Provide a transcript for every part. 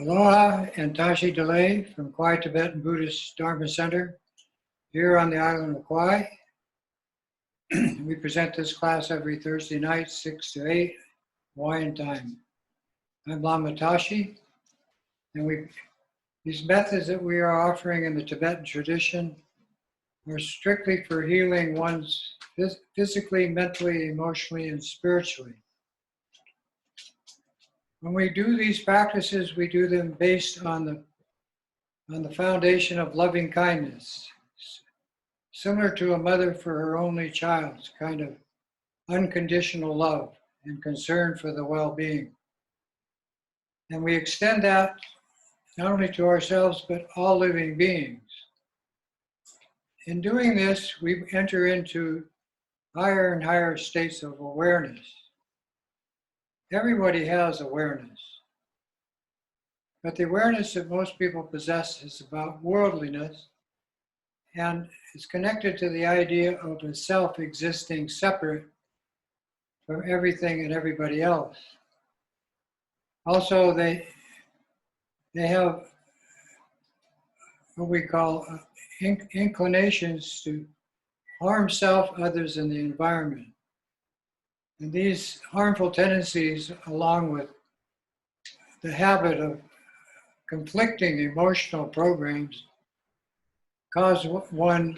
Aloha and Tashi Delay from Kauai Tibetan Buddhist Dharma Center here on the island of Kauai. We present this class every Thursday night, 6 to 8, Hawaiian time. I'm Lama Tashi, and these methods that we are offering in the Tibetan tradition are strictly for healing one's physically, mentally, emotionally, and spiritually. When we do these practices, we do them based on the foundation of loving kindness, similar to a mother for her only child's kind of unconditional love and concern for the well-being. And we extend that not only to ourselves, but all living beings. In doing this, we enter into higher and higher states of awareness. Everybody has awareness, but the awareness that most people possess is about worldliness and is connected to the idea of a self existing separate from everything and everybody else. Also, they have what we call inclinations to harm self, others, and the environment. And these harmful tendencies, along with the habit of conflicting emotional programs, cause one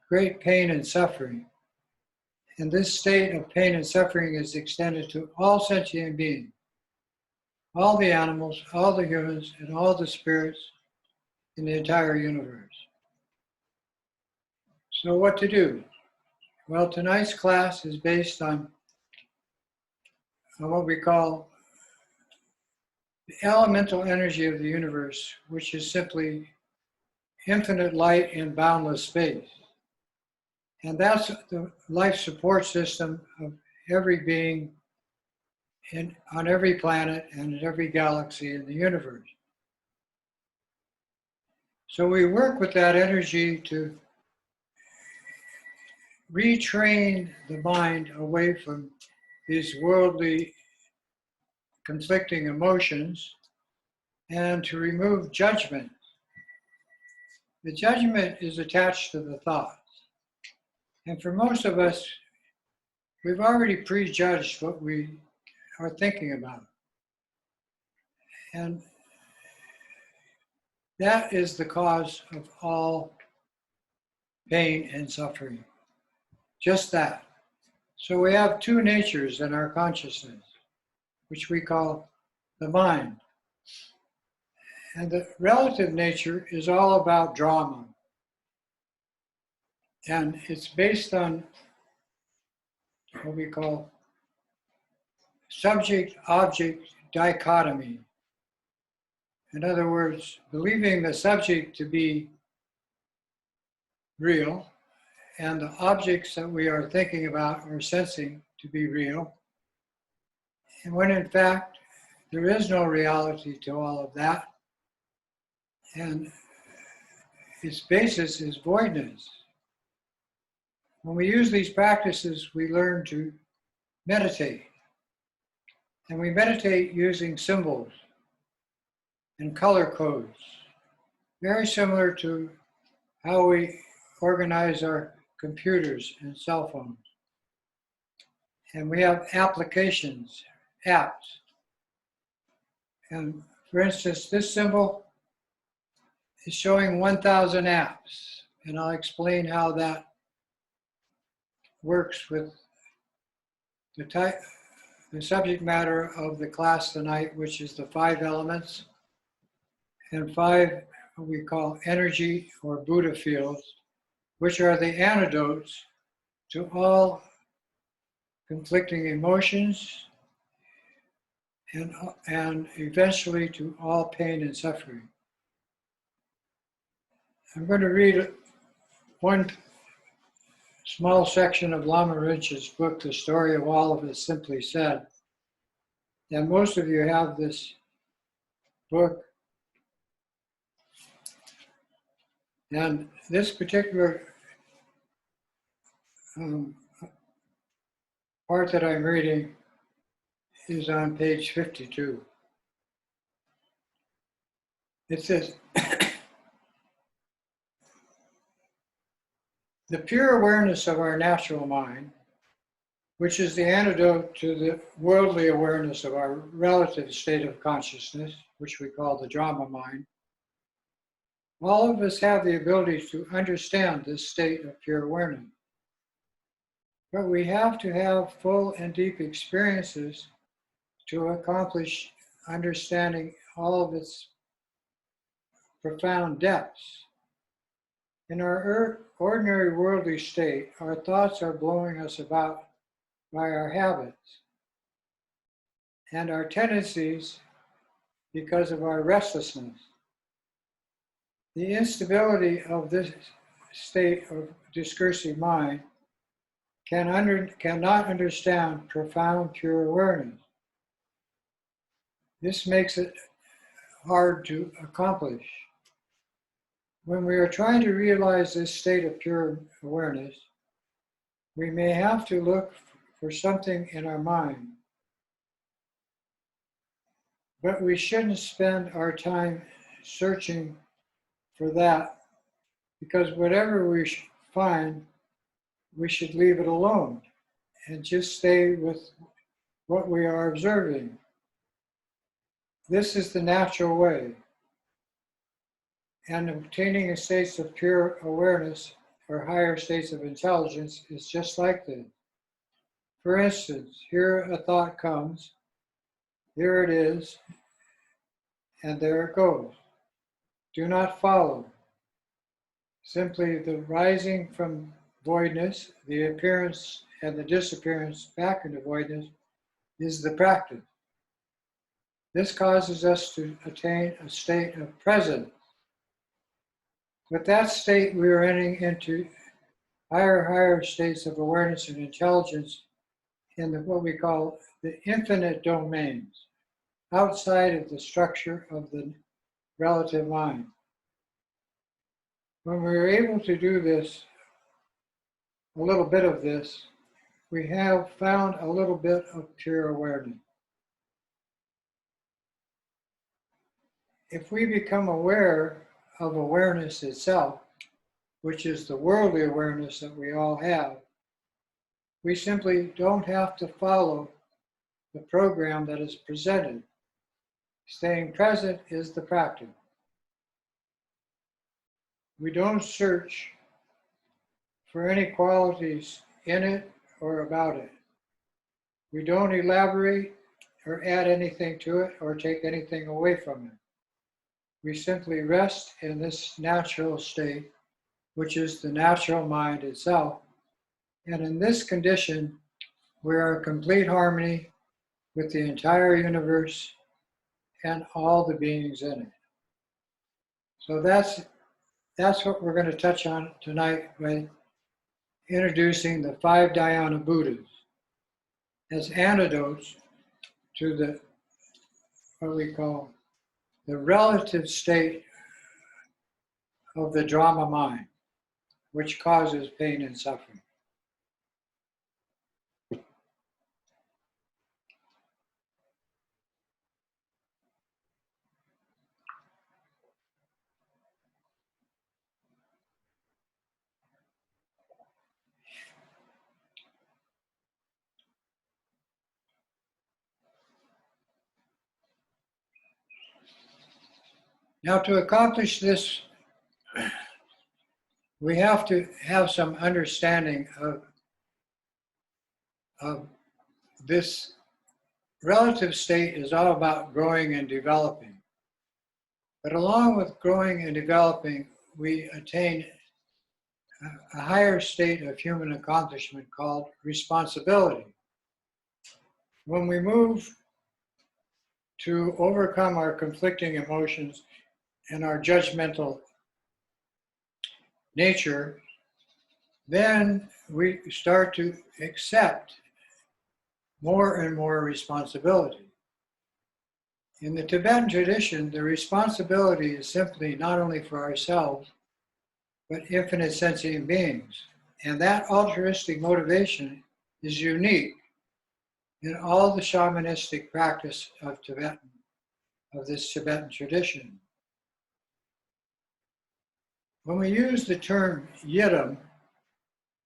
great pain and suffering. And this state of pain and suffering is extended to all sentient beings, all the animals, all the humans, and all the spirits in the entire universe. So what to do? Well, tonight's class is based on what we call the elemental energy of the universe, which is simply infinite light in boundless space. And that's the life support system of every being on every planet and in every galaxy in the universe. So we work with that energy to retrain the mind away from these worldly conflicting emotions and to remove judgment. The judgment is attached to the thoughts. And for most of us, we've already prejudged what we are thinking about. And that is the cause of all pain and suffering. Just that. So we have two natures in our consciousness, which we call the mind. And the relative nature is all about drama. And it's based on what we call subject-object dichotomy. In other words, believing the subject to be real and the objects that we are thinking about or sensing to be real. And when in fact, there is no reality to all of that. And its basis is voidness. When we use these practices, we learn to meditate. And we meditate using symbols and color codes, very similar to how we organize our computers and cell phones. And we have applications, apps. And for instance, this symbol is showing 1,000 apps. And I'll explain how that works with the subject matter of the class tonight, which is the 5 elements and 5 what we call energy or Buddha fields, which are the antidotes to all conflicting emotions and eventually to all pain and suffering. I'm going to read one small section of Lama Rinpoche's book, The Story of All of It Simply Said. And most of you have this book. And this particular part that I'm reading is on page 52. It says, the pure awareness of our natural mind, which is the antidote to the worldly awareness of our relative state of consciousness, which we call the Dharma mind. All of us have the ability to understand this state of pure awareness. But we have to have full and deep experiences to accomplish understanding all of its profound depths. In our ordinary worldly state, our thoughts are blowing us about by our habits and our tendencies because of our restlessness. The instability of this state of discursive mind cannot understand profound pure awareness. This makes it hard to accomplish. When we are trying to realize this state of pure awareness, we may have to look for something in our mind. But we shouldn't spend our time searching for that, because whatever we find, we should leave it alone and just stay with what we are observing. This is the natural way. And obtaining a state of pure awareness or higher states of intelligence is just like this. For instance, here a thought comes, here it is, and there it goes. Do not follow. Simply the rising from voidness, the appearance and the disappearance back into voidness is the practice. This causes us to attain a state of presence. With that state, we are entering into higher states of awareness and intelligence in what we call the infinite domains, outside of the structure of the relative mind. When we are able to do this, a little bit of this, we have found a little bit of pure awareness. If we become aware of awareness itself, which is the worldly awareness that we all have, we simply don't have to follow the program that is presented. Staying present is the practice. We don't search for any qualities in it or about it. We don't elaborate or add anything to it or take anything away from it. We simply rest in this natural state, which is the natural mind itself. And in this condition, we are in complete harmony with the entire universe and all the beings in it. So that's what we're going to touch on tonight by introducing the 5 Dhyana Buddhas as antidotes to the what we call the relative state of the Dharma mind, which causes pain and suffering. Now, to accomplish this, we have to have some understanding of this relative state is all about growing and developing. But along with growing and developing, we attain a higher state of human accomplishment called responsibility. When we move to overcome our conflicting emotions and our judgmental nature, then we start to accept more and more responsibility. In the Tibetan tradition, the responsibility is simply not only for ourselves, but infinite sentient beings. And that altruistic motivation is unique in all the shamanistic practice of this Tibetan tradition. When we use the term yidam,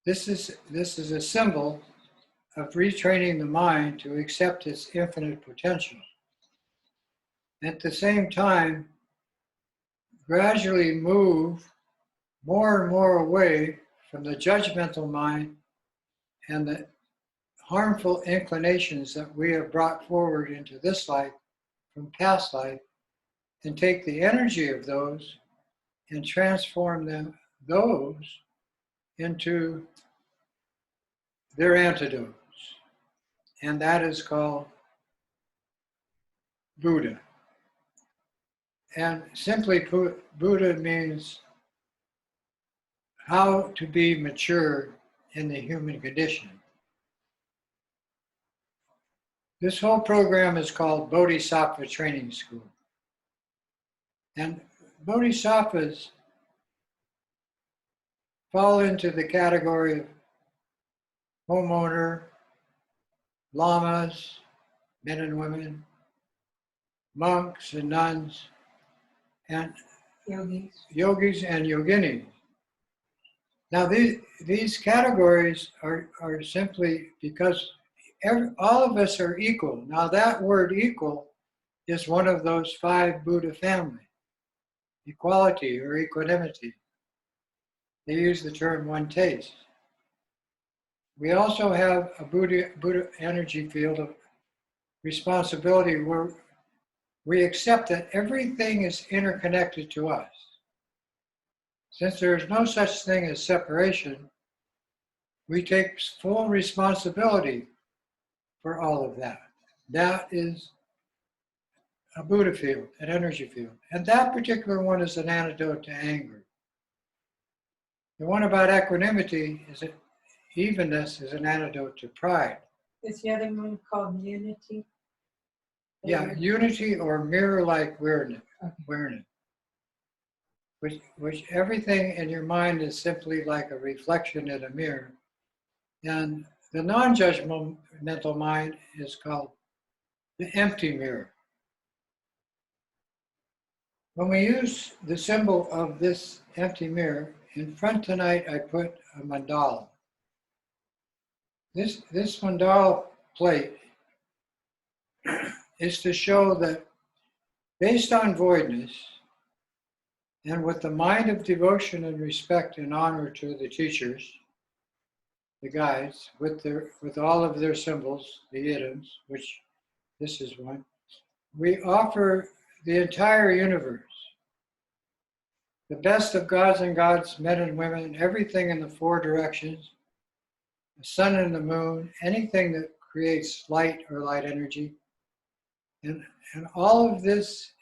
this is a symbol of retraining the mind to accept its infinite potential. At the same time, gradually move more and more away from the judgmental mind and the harmful inclinations that we have brought forward into this life from past life, and take the energy of those and transform those into their antidotes. And that is called Buddha. And simply put, Buddha means how to be mature in the human condition. This whole program is called Bodhisattva Training School. And bodhisattvas fall into the category of homeowner, lamas, men and women, monks and nuns, and yogis and yoginis. Now these categories are simply because all of us are equal. Now that word equal is one of those 5 Buddha family, equality or equanimity. They use the term one taste. We also have a Buddha energy field of responsibility where we accept that everything is interconnected to us. Since there is no such thing as separation, we take full responsibility for all of that. That is a Buddha field, an energy field. And that particular one is an antidote to anger. The one about equanimity is that evenness is an antidote to pride. Is the other one called unity? Yeah, unity or mirror-like awareness. Which everything in your mind is simply like a reflection in a mirror. And the non-judgmental mind is called the empty mirror. When we use the symbol of this empty mirror, in front tonight I put a mandala. This mandala plate is to show that based on voidness, and with the mind of devotion and respect and honor to the teachers, the guides, with all of their symbols, the yidams, which this is one, we offer the entire universe, the best of gods and gods, men and women, everything in the 4 directions, the sun and the moon, anything that creates light or light energy, and all of this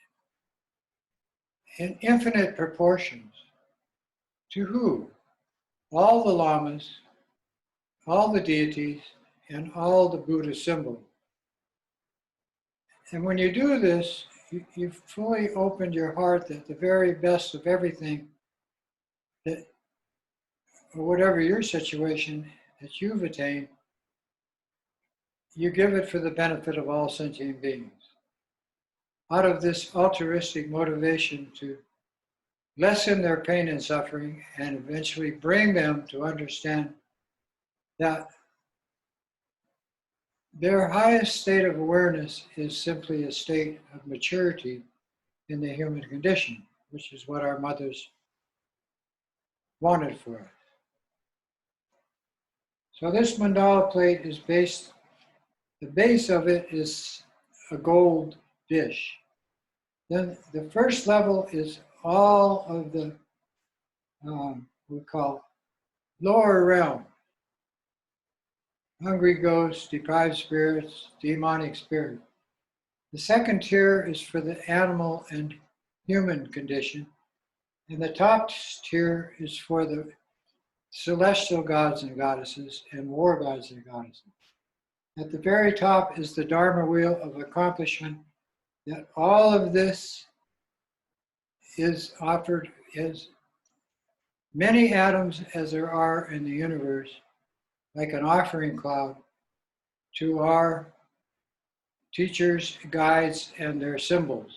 in infinite proportions. To who? All the lamas, all the deities, and all the Buddha symbols. And when you do this, you've fully opened your heart that the very best of everything, that, or whatever your situation that you've attained, you give it for the benefit of all sentient beings. Out of this altruistic motivation to lessen their pain and suffering and eventually bring them to understand that their highest state of awareness is simply a state of maturity in the human condition, which is what our mothers wanted for us. So this mandala plate is the base of it is a gold dish. Then the first level is all of the, we call lower realm. Hungry ghosts, deprived spirits, demonic spirit. The second tier is for the animal and human condition. And the top tier is for the celestial gods and goddesses and war gods and goddesses. At the very top is the Dharma wheel of accomplishment, that all of this is offered as many atoms as there are in the universe, like an offering cloud, to our teachers, guides, and their symbols.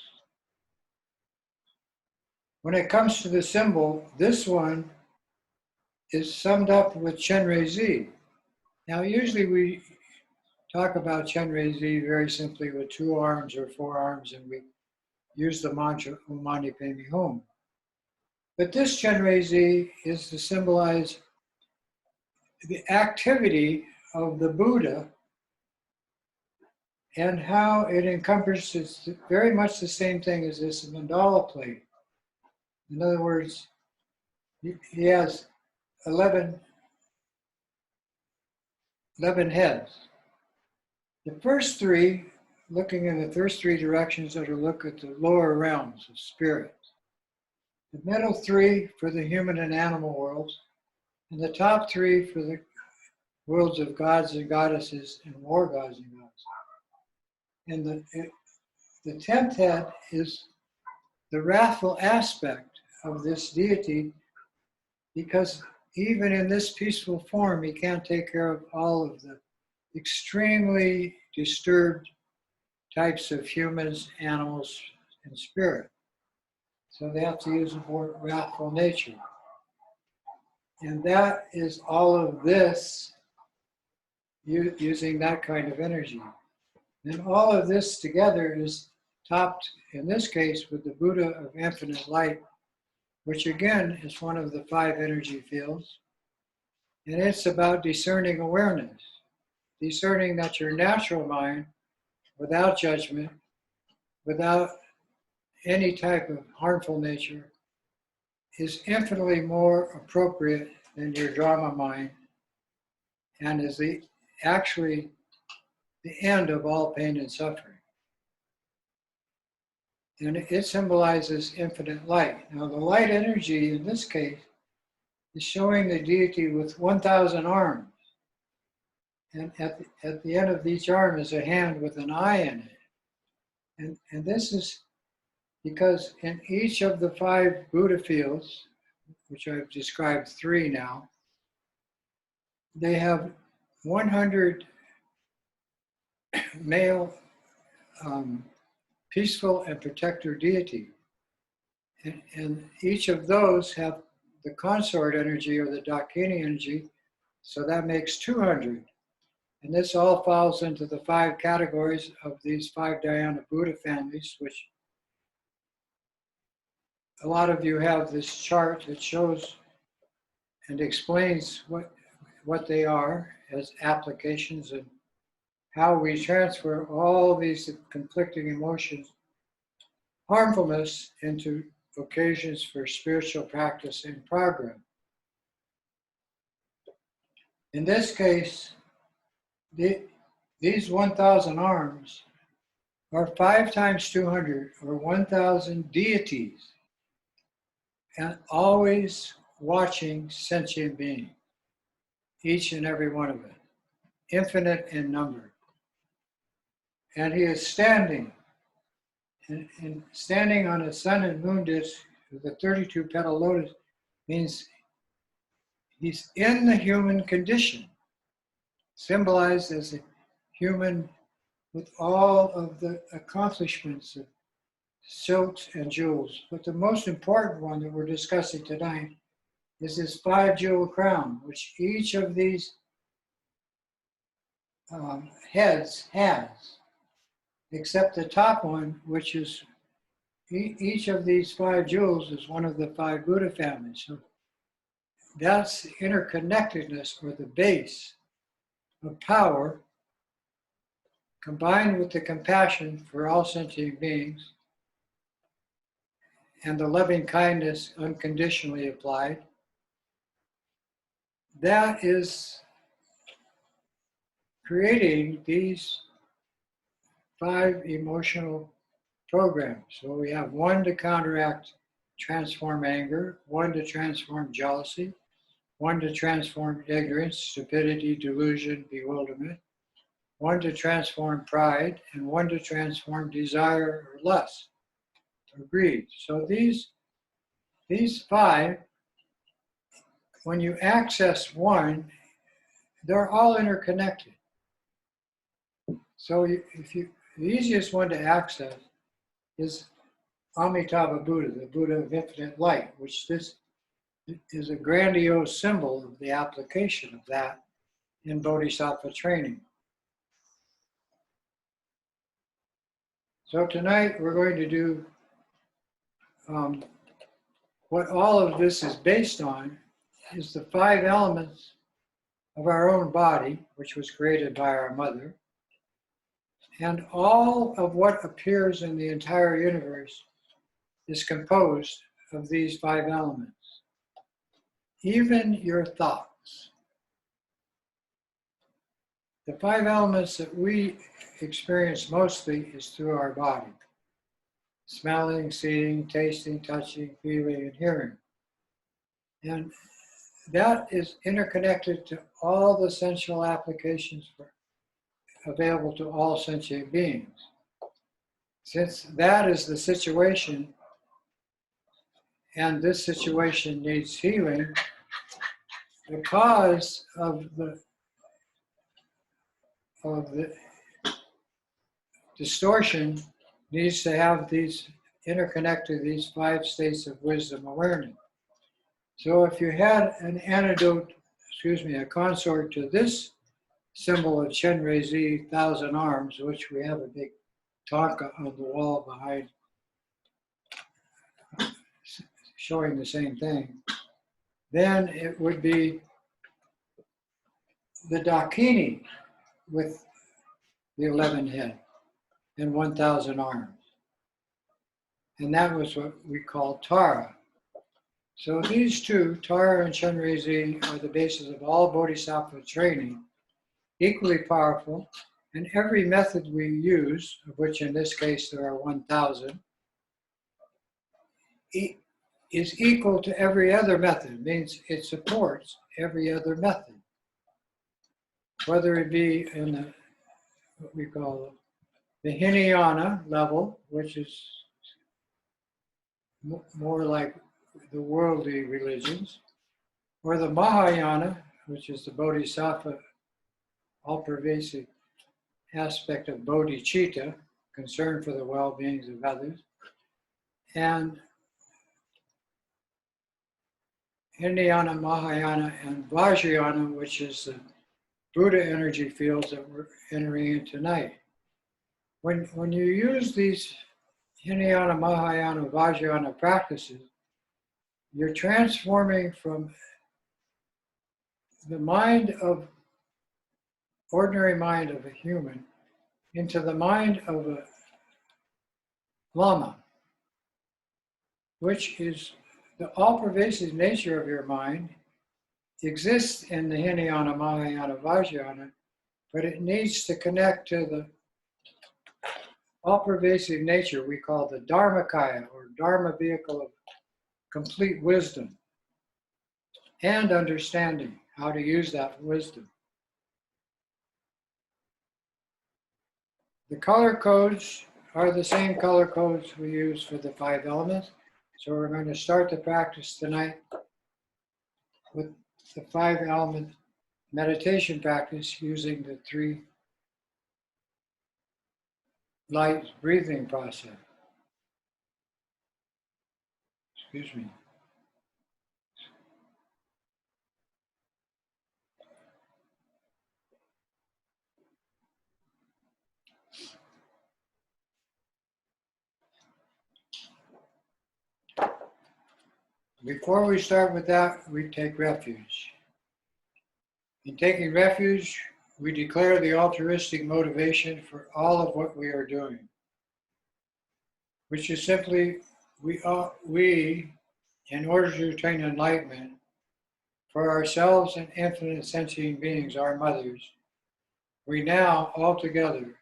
When it comes to the symbol, this one is summed up with Chenrezig. Now, usually we talk about Chenrezig very simply with 2 arms or 4 arms, and we use the mantra Om Mani Padme Hum. But this Chenrezig is to symbolize the activity of the Buddha and how it encompasses very much the same thing as this mandala plate. In other words, he has 11 heads. The first 3, looking in the first 3 directions, are to look at the lower realms of spirit. The middle 3 for the human and animal worlds, and the top 3 for the worlds of gods and goddesses and war gods and goddesses. And the 10th head is the wrathful aspect of this deity, because even in this peaceful form, he can't take care of all of the extremely disturbed types of humans, animals, and spirit. So they have to use a more wrathful nature. And that is all of this using that kind of energy. And all of this together is topped, in this case, with the Buddha of infinite light, which again is one of the 5 energy fields. And it's about discerning awareness, discerning that your natural mind, without judgment, without any type of harmful nature, is infinitely more appropriate than your drama mind, and is actually the end of all pain and suffering. And it symbolizes infinite light. Now, the light energy in this case is showing the deity with 1,000 arms. And at the end of each arm is a hand with an eye in it. And this is because in each of the 5 Buddha fields, which I've described 3 now, they have 100 male peaceful and protector deity. And each of those have the consort energy or the Dakini energy, so that makes 200. And this all falls into the 5 categories of these 5 Dhyana Buddha families, which a lot of you have this chart that shows and explains what they are as applications and how we transfer all these conflicting emotions, harmfulness, into occasions for spiritual practice and progress. In this case, these 1,000 arms are 5 times 200, or 1,000 deities, and always watching sentient beings, each and every one of it, infinite in number. And he is standing, and standing on a sun and moon disk with a 32-petal lotus means he's in the human condition, symbolized as a human with all of the accomplishments of silks and jewels. But the most important one that we're discussing tonight is this 5-jewel crown, which each of these heads has, except the top one, which is each of these 5 jewels is one of the 5 Buddha families. So that's interconnectedness, or the base of power, combined with the compassion for all sentient beings and the loving kindness unconditionally applied. That is creating these 5 emotional programs. So we have 1 to counteract, transform anger, 1 to transform jealousy, 1 to transform ignorance, stupidity, delusion, bewilderment, 1 to transform pride, and 1 to transform desire or lust or greed. So these 5, when you access 1, they're all interconnected. So if the easiest one to access is Amitabha Buddha, the Buddha of infinite light, which this is a grandiose symbol of the application of that in Bodhisattva training. So tonight we're going to do what all of this is based on is the 5 elements of our own body, which was created by our mother, and all of what appears in the entire universe is composed of these 5 elements. Even your thoughts. The 5 elements that we experience mostly is through our body. Smelling, seeing, tasting, touching, feeling, and hearing. And that is interconnected to all the sensual applications available to all sentient beings. Since that is the situation, and this situation needs healing, the cause of the distortion needs to have these interconnected, these 5 states of wisdom awareness. So if you had an antidote, a consort to this symbol of Chenrezig, 1,000 arms, which we have a big tanka on the wall behind showing the same thing, then it would be the Dakini with the 11 head and 1,000 arms. And that was what we call Tara. So these 2, Tara and Chenrezig, are the basis of all Bodhisattva training, equally powerful, and every method we use, of which in this case there are 1,000, is equal to every other method. It means it supports every other method. Whether it be in what we call the Hinayana level, which is more like the worldly religions, or the Mahayana, which is the Bodhisattva, all-pervasive aspect of bodhicitta, concern for the well-beings of others, and Hinayana, Mahayana, and Vajrayana, which is the Buddha energy fields that we're entering in tonight. When you use these Hinayana, Mahayana, Vajrayana practices, you're transforming from the ordinary mind of a human into the mind of a Lama, which is the all-pervasive nature of your mind, exists in the Hinayana, Mahayana, Vajrayana, but it needs to connect to the all-pervasive nature we call the Dharmakaya, or Dharma vehicle of complete wisdom and understanding how to use that wisdom. The color codes are the same color codes we use for the 5 elements. So we're going to start the practice tonight with the 5 element meditation practice using the 3 light breathing process. Excuse me. Before we start with that, we take refuge. In taking refuge, we declare the altruistic motivation for all of what we are doing, which is simply we, in order to attain enlightenment, for ourselves and infinite sentient beings, our mothers, we now all together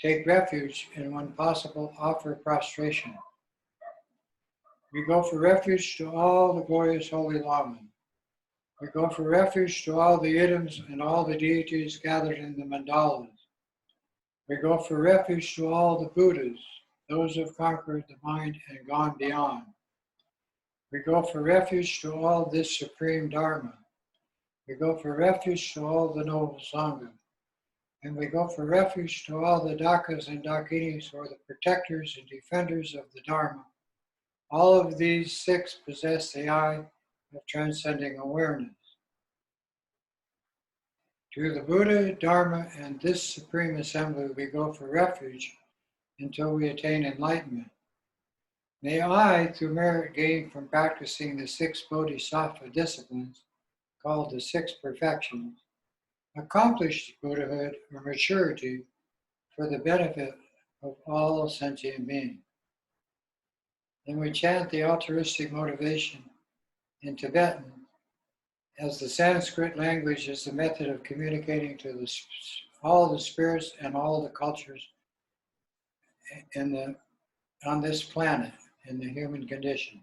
take refuge in when possible offer prostration. We go for refuge to all the glorious holy Lamas. We go for refuge to all the idams and all the deities gathered in the mandalas. We go for refuge to all the Buddhas, those who have conquered the mind and gone beyond. We go for refuge to all this supreme Dharma. We go for refuge to all the noble Sangha. And we go for refuge to all the Dakas and Dakinis, who are the protectors and defenders of the Dharma. All of these 6 possess the eye of transcending awareness. To the Buddha, Dharma, and this Supreme Assembly, we go for refuge until we attain enlightenment. May I, through merit gained from practicing the 6 Bodhisattva disciplines, called the 6 perfections, accomplish Buddhahood or maturity for the benefit of all sentient beings. Then we chant the altruistic motivation in Tibetan, as the Sanskrit language is the method of communicating to all the spirits and all the cultures on this planet, in the human condition.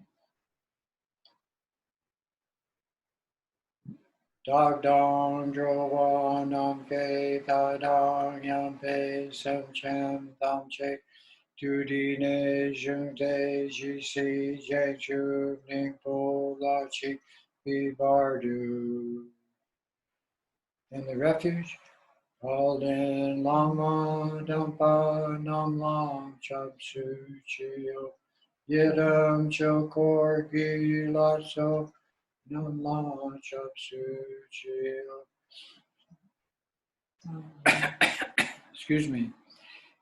Dog dong drowa nam ke ta dong yam pe sem cham tam che tu di ne jung te ji si je chu ning po la chi pi bardu. In the refuge, called in lama dampa nam lam chap su chio yedam chokor gi la so nam lam chap su chio. Excuse me.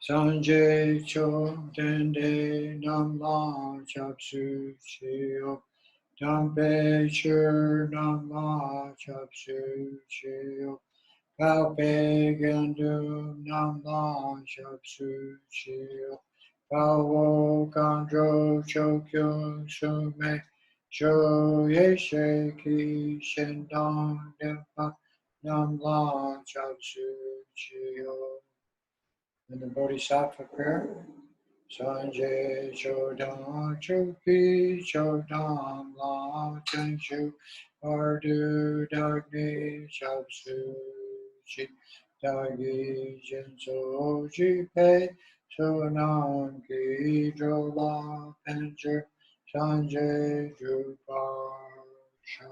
Sanjay cho dende nam la chap su chio. Dampe chur nam la chap su chio. Palpe gandu nam la chap su chio. Palwo gandro chokyo sume. Cho yeshe ki shendong dempa nam la chap su chio. In the Bodhisattva prayer, Sanjay Chodam Choki Chodam La Chenshu Ardu Dagni Chapsu Chi Dagi Jinso Ji Pe Sonam Ki Drola Pencher Sanjay Drupar Sham.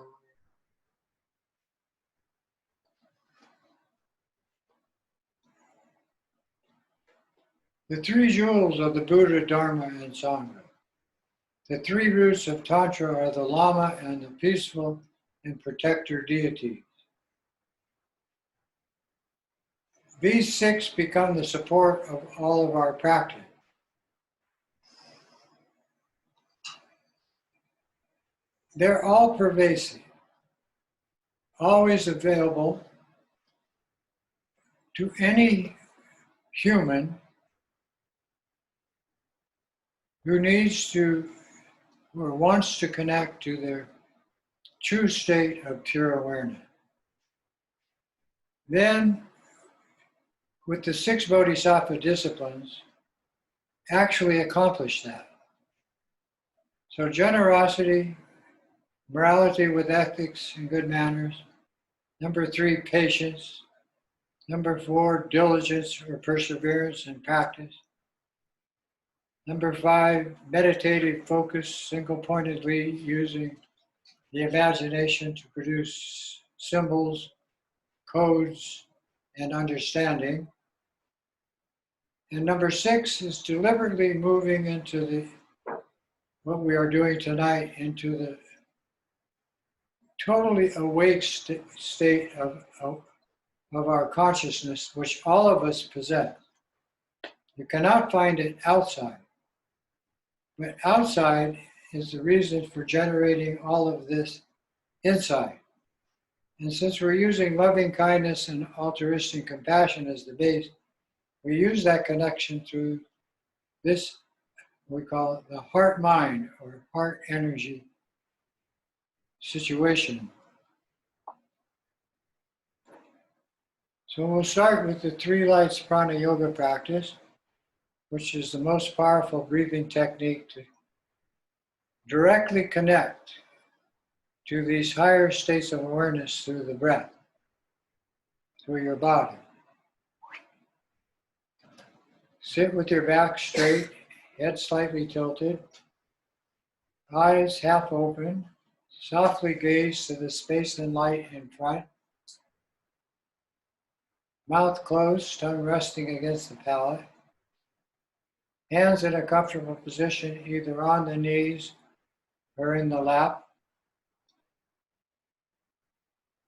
The 3 jewels of the Buddha, Dharma, and Sangha. The 3 roots of Tantra are the Lama and the peaceful and protector deities. These 6 become the support of all of our practice. They're all pervasive, always available to any human who needs to or wants to connect to their true state of pure awareness. Then, with the 6 Bodhisattva disciplines, actually accomplish that. So generosity, morality with ethics and good manners. Number 3, patience. Number 4, diligence or perseverance in practice. Number 5, meditative focus, single-pointedly using the imagination to produce symbols, codes, and understanding. And number 6 is deliberately moving into what we are doing tonight, into the totally awake state of our consciousness, which all of us possess. You cannot find it outside. But outside is the reason for generating all of this inside. And since we're using loving kindness and altruistic compassion as the base, we use that connection through this, we call it the heart-mind or heart-energy situation. So we'll start with the 3 lights prana yoga practice, which is the most powerful breathing technique to directly connect to these higher states of awareness through the breath, through your body. Sit with your back straight, head slightly tilted, eyes half open, softly gaze to the space and light in front. Mouth closed, tongue resting against the palate. Hands in a comfortable position, either on the knees or in the lap.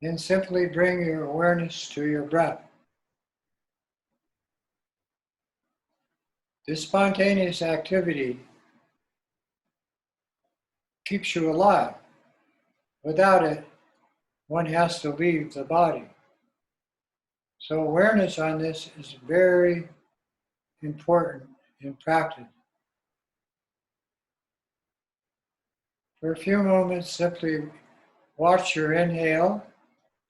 Then simply bring your awareness to your breath. This spontaneous activity keeps you alive. Without it, one has to leave the body. So awareness on this is very important in practice. For a few moments, simply watch your inhale,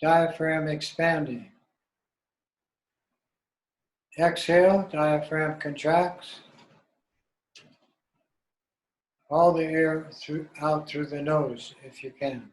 diaphragm expanding. Exhale, diaphragm contracts. All the air out through the nose if you can.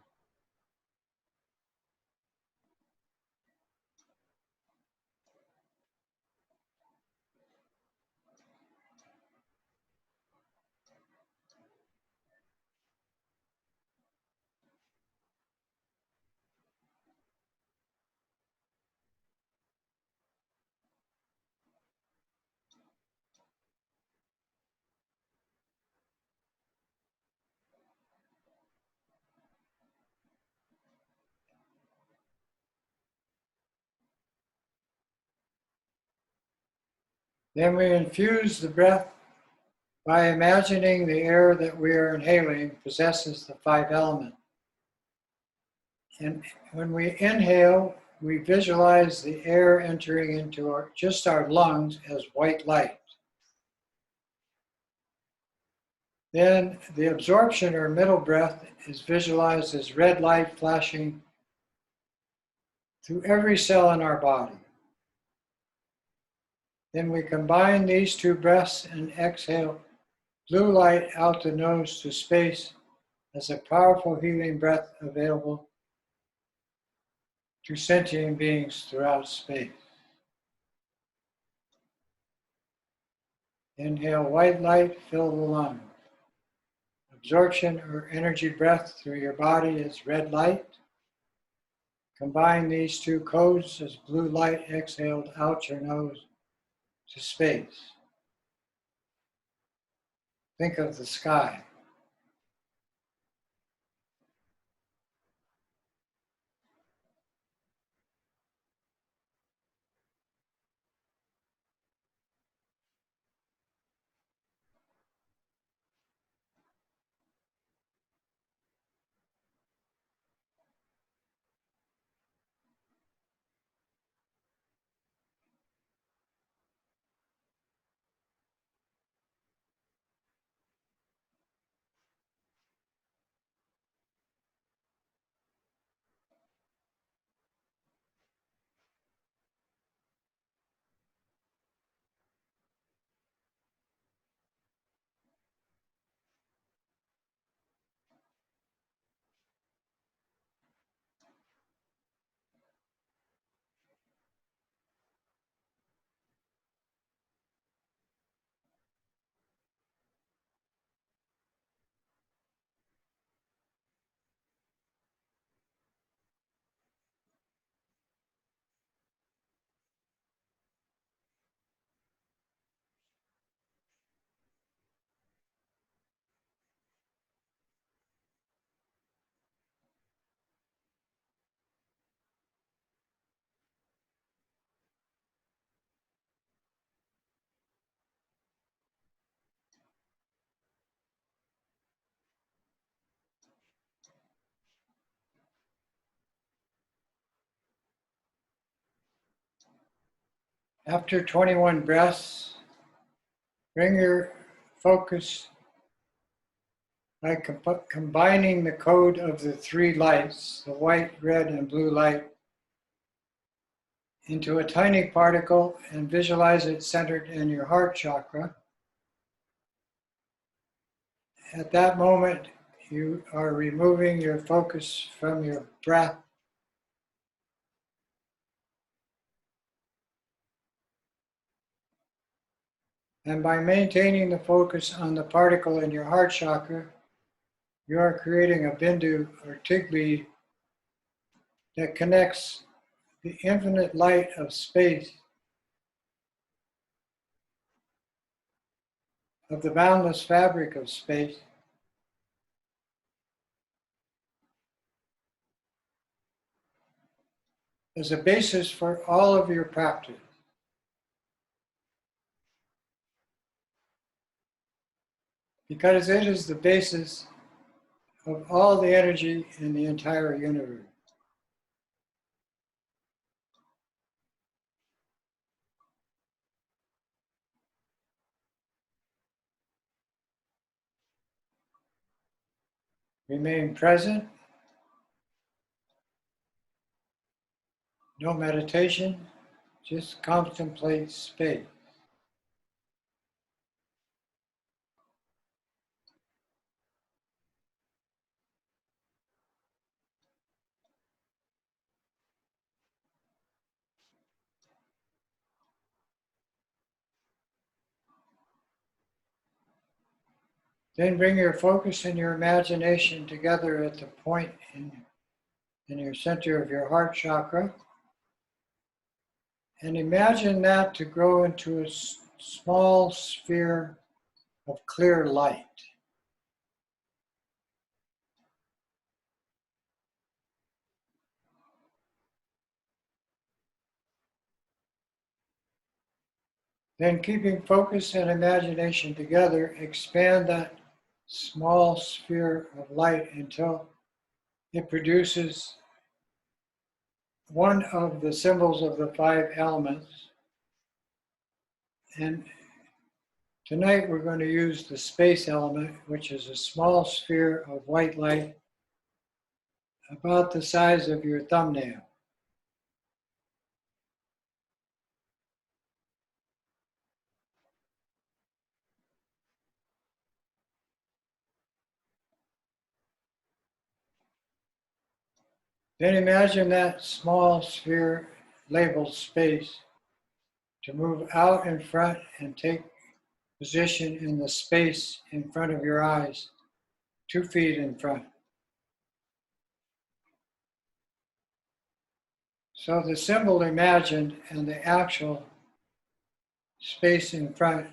Then we infuse the breath by imagining the air that we are inhaling possesses the 5 elements. And when we inhale, we visualize the air entering into just our lungs as white light. Then the absorption or middle breath is visualized as red light flashing through every cell in our body. Then we combine these 2 breaths and exhale blue light out the nose to space as a powerful healing breath available to sentient beings throughout space. Inhale white light, fill the lungs. Absorption or energy breath through your body is red light. Combine these 2 codes as blue light exhaled out your nose to space. Think of the sky. After 21 breaths, bring your focus by combining the code of the 3 lights, the white, red, and blue light, into a tiny particle and visualize it centered in your heart chakra. At that moment, you are removing your focus from your breath and by maintaining the focus on the particle in your heart chakra, you are creating a bindu or tig bead that connects the infinite light of space, of the boundless fabric of space, as a basis for all of your practice. Because it is the basis of all the energy in the entire universe. Remain present, no meditation, just contemplate space. Then bring your focus and your imagination together at the point in your center of your heart chakra. And imagine that to grow into a small sphere of clear light. Then keeping focus and imagination together, expand that small sphere of light until it produces one of the symbols of the 5 elements. And tonight we're going to use the space element, which is a small sphere of white light about the size of your thumbnail. Then imagine that small sphere labeled space to move out in front and take position in the space in front of your eyes, 2 feet in front. So the symbol imagined and the actual space in front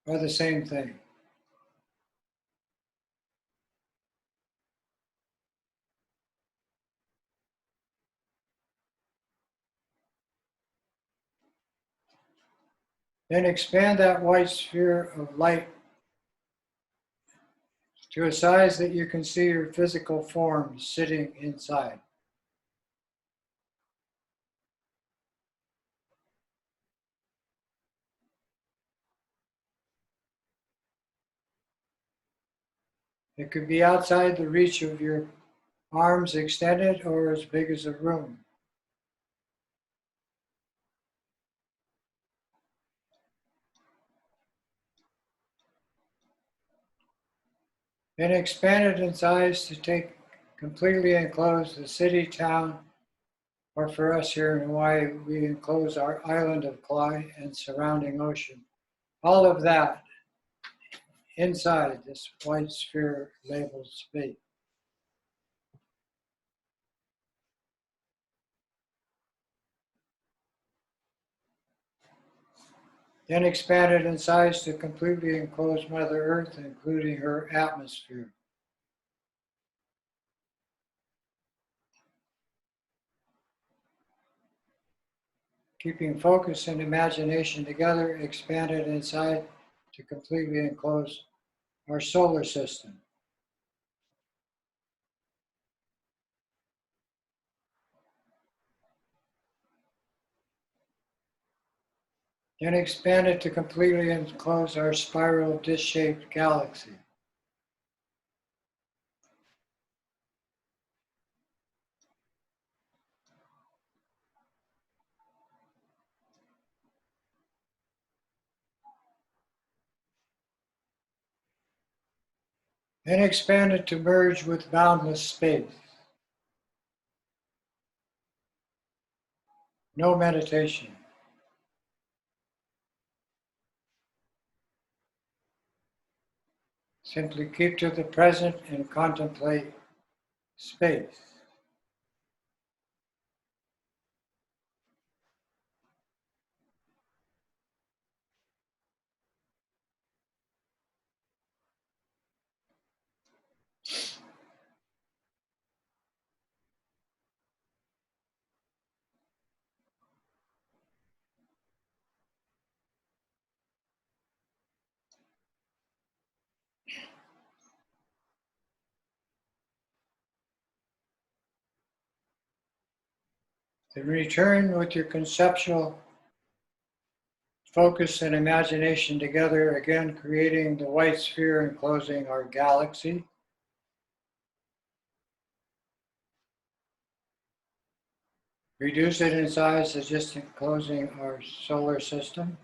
are the same thing. Then expand that white sphere of light to a size that you can see your physical form sitting inside. It could be outside the reach of your arms extended or as big as a room. Then expand it in size to take completely enclose the city, town, or for us here in Hawaii, we enclose our island of Kauai and surrounding ocean. All of that inside this white sphere labeled space. Then expand it in size to completely enclose Mother Earth, including her atmosphere. Keeping focus and imagination together, expand it inside to completely enclose our solar system. Then expand it to completely enclose our spiral disc-shaped galaxy. Then expand it to merge with boundless space. No meditation. Simply keep to the present and contemplate space. Then return with your conceptual focus and imagination together, again creating the white sphere enclosing our galaxy. Reduce it in size to just enclosing our solar system.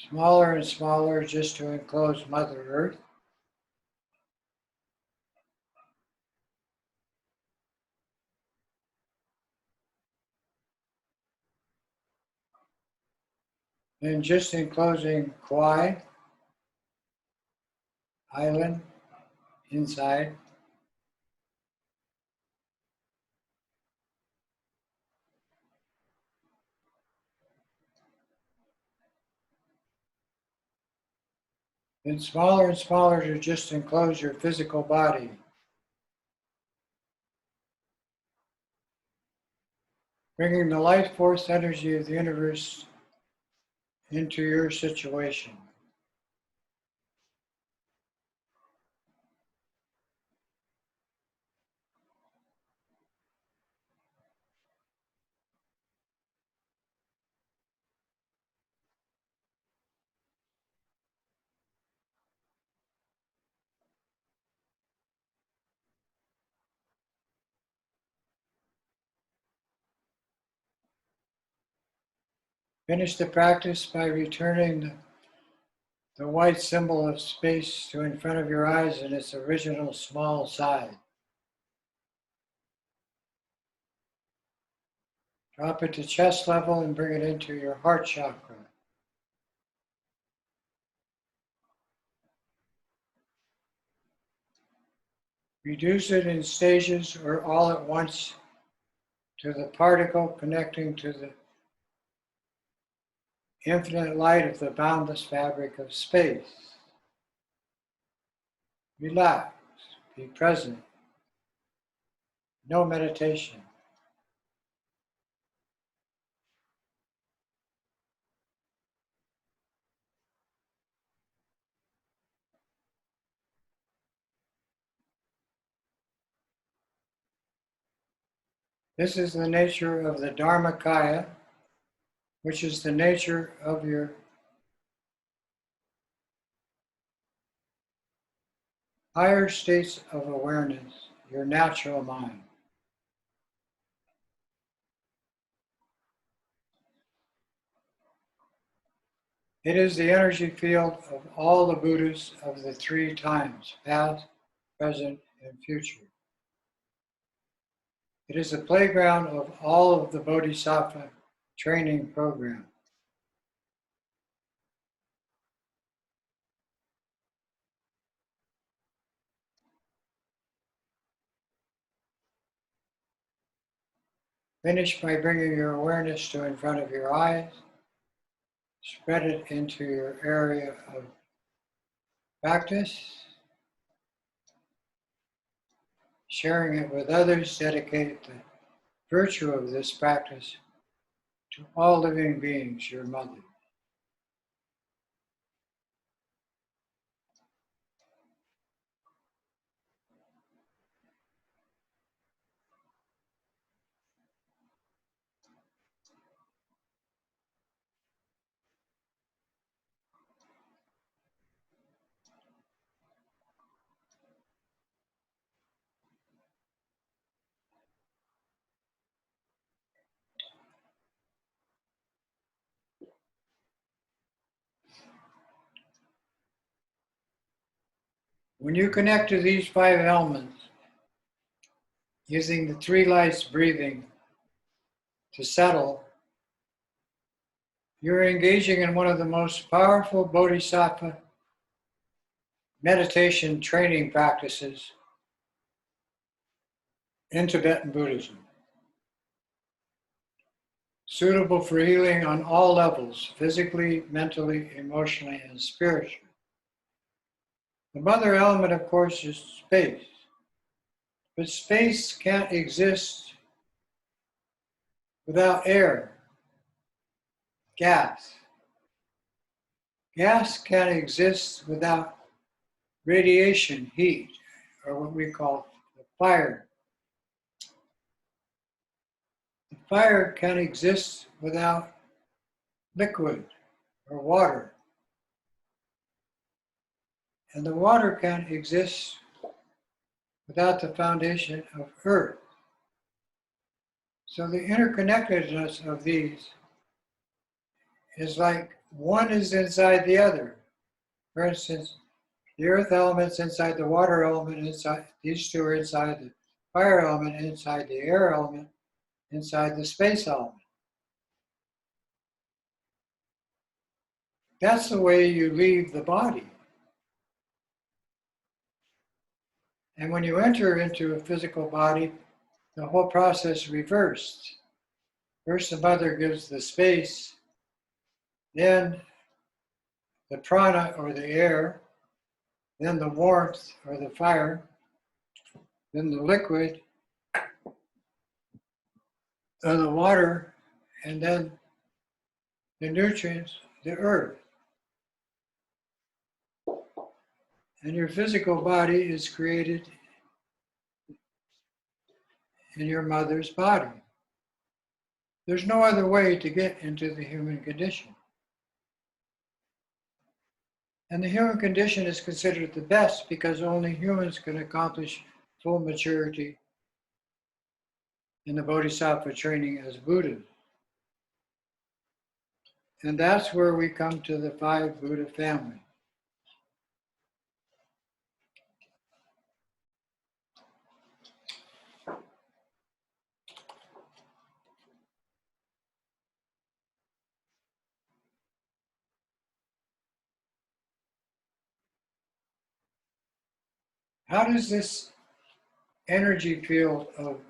Smaller and smaller just to enclose Mother Earth. And just enclosing Kauai, island, inside. Then smaller and smaller to just enclose your physical body. Bringing the life force energy of the universe into your situation. Finish the practice by returning the white symbol of space to in front of your eyes in its original small size. Drop it to chest level and bring it into your heart chakra. Reduce it in stages or all at once to the particle connecting to the infinite light of the boundless fabric of space. Relax, be present. No meditation. This is the nature of the Dharmakaya, which is the nature of your higher states of awareness, your natural mind. It is the energy field of all the Buddhas of the three times, past, present, and future. It is the playground of all of the Bodhisattva Training program. Finish by bringing your awareness to in front of your eyes. Spread it into your area of practice. Sharing it with others, dedicate the virtue of this practice to all living beings, your mother. When you connect to these five elements, using the three lights breathing to settle, you're engaging in one of the most powerful Bodhisattva meditation training practices in Tibetan Buddhism. Suitable for healing on all levels, physically, mentally, emotionally, and spiritually. The mother element, of course, is space. But space can't exist without air, gas. Gas can't exist without radiation, heat, or what we call the fire. The fire can exist without liquid or water. And the water can exist without the foundation of earth. So the interconnectedness of these is like one is inside the other. For instance, the earth element's inside the water element, inside these two are inside the fire element, inside the air element, inside the space element. That's the way you leave the body. And when you enter into a physical body, the whole process reversed. First, the mother gives the space, then the prana or the air, then the warmth or the fire, then the liquid or the water, and then the nutrients, the earth. And your physical body is created in your mother's body. There's no other way to get into the human condition. And the human condition is considered the best because only humans can accomplish full maturity in the Bodhisattva training as Buddhas. And that's where we come to the 5 Buddha family. How does this energy field of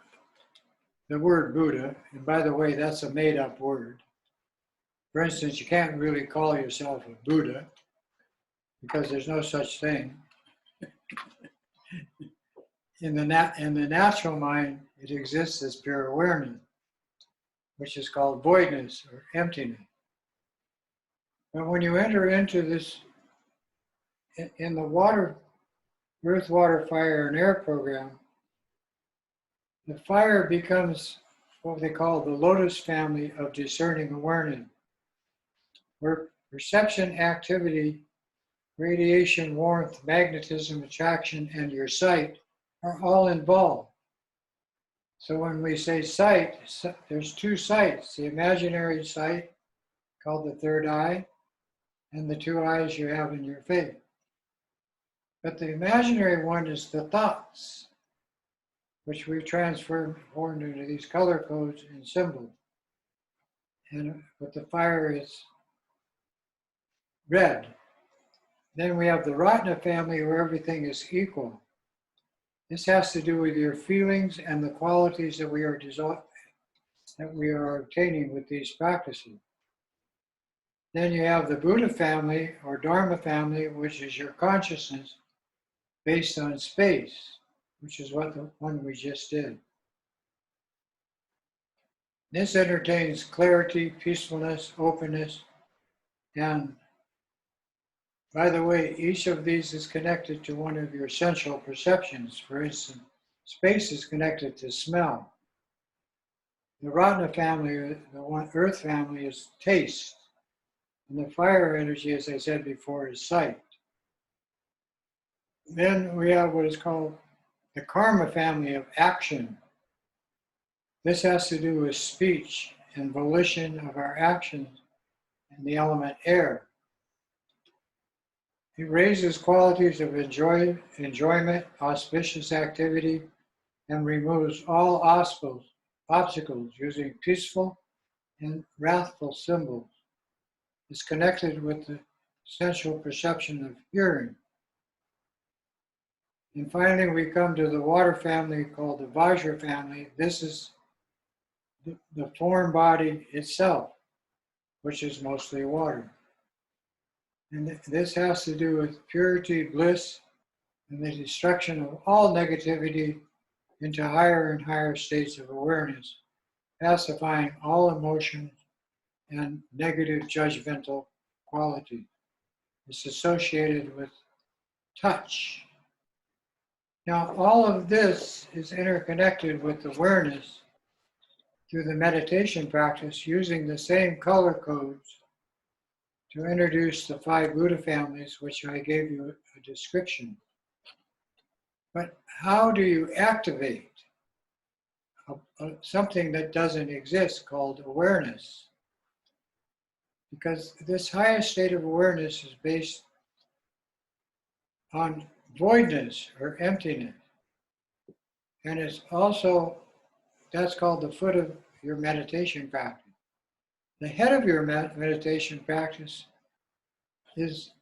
the word Buddha, and by the way, that's a made-up word. For instance, you can't really call yourself a Buddha because there's no such thing. In the natural mind, it exists as pure awareness, which is called voidness or emptiness. But when you enter into this, in the water, earth, water, fire, and air program, the fire becomes what they call the lotus family of discerning awareness, where perception, activity, radiation, warmth, magnetism, attraction, and your sight are all involved. So when we say sight, there's 2 sights, the imaginary sight called the third eye, and the 2 eyes you have in your face. But the imaginary one is the thoughts, which we transformed into these color codes and symbols. And with the fire is red. Then we have the Ratna family where everything is equal. This has to do with your feelings and the qualities that we are obtaining with these practices. Then you have the Buddha family or Dharma family, which is your consciousness based on space, which is what the one we just did. This entertains clarity, peacefulness, openness, and by the way, each of these is connected to one of your sensual perceptions. For instance, space is connected to smell. The Ratna family, the earth family, is taste. And the fire energy, as I said before, is sight. Then we have what is called the karma family of action. This has to do with speech and volition of our actions and the element air. It raises qualities of enjoyment, auspicious activity, and removes all obstacles using peaceful and wrathful symbols. It's connected with the sensual perception of hearing. And finally, we come to the water family called the Vajra family. This is the form body itself, which is mostly water. And this has to do with purity, bliss, and the destruction of all negativity into higher and higher states of awareness, pacifying all emotions and negative judgmental qualities. It's associated with touch. Now, all of this is interconnected with awareness through the meditation practice using the same color codes to introduce the 5 Buddha families, which I gave you a description. But how do you activate something that doesn't exist called awareness? Because this highest state of awareness is based on voidness or emptiness. And it's also, that's called the foot of your meditation practice. The head of your meditation practice is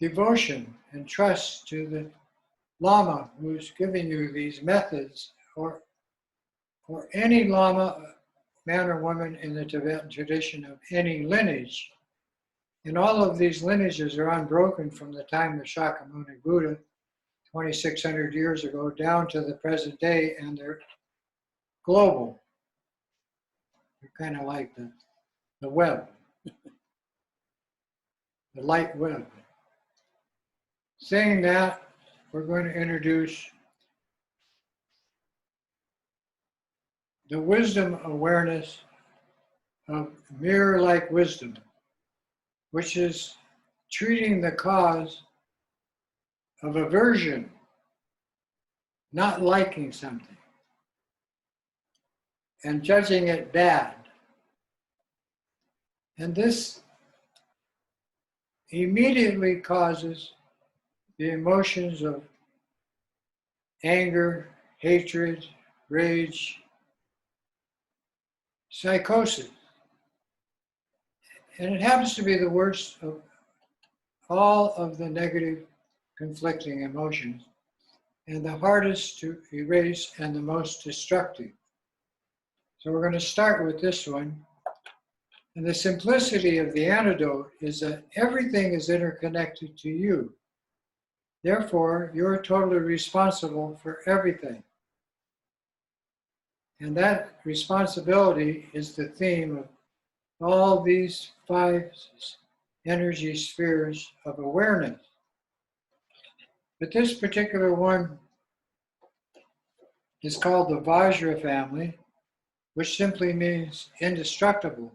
devotion and trust to the Lama who's giving you these methods, or any Lama, man or woman in the Tibetan tradition of any lineage. And all of these lineages are unbroken from the time of Shakyamuni Buddha, 2,600 years ago, down to the present day, and they're global. They're kind of like the web, the light web. Saying that, we're going to introduce the wisdom awareness of mirror-like wisdom, which is treating the cause of aversion, not liking something, and judging it bad. And this immediately causes the emotions of anger, hatred, rage, psychosis. And it happens to be the worst of all of the negative conflicting emotions, and the hardest to erase and the most destructive. So we're going to start with this one. And the simplicity of the antidote is that everything is interconnected to you. Therefore, you're totally responsible for everything. And that responsibility is the theme of all these 5 energy spheres of awareness. But this particular one is called the Vajra family, which simply means indestructible.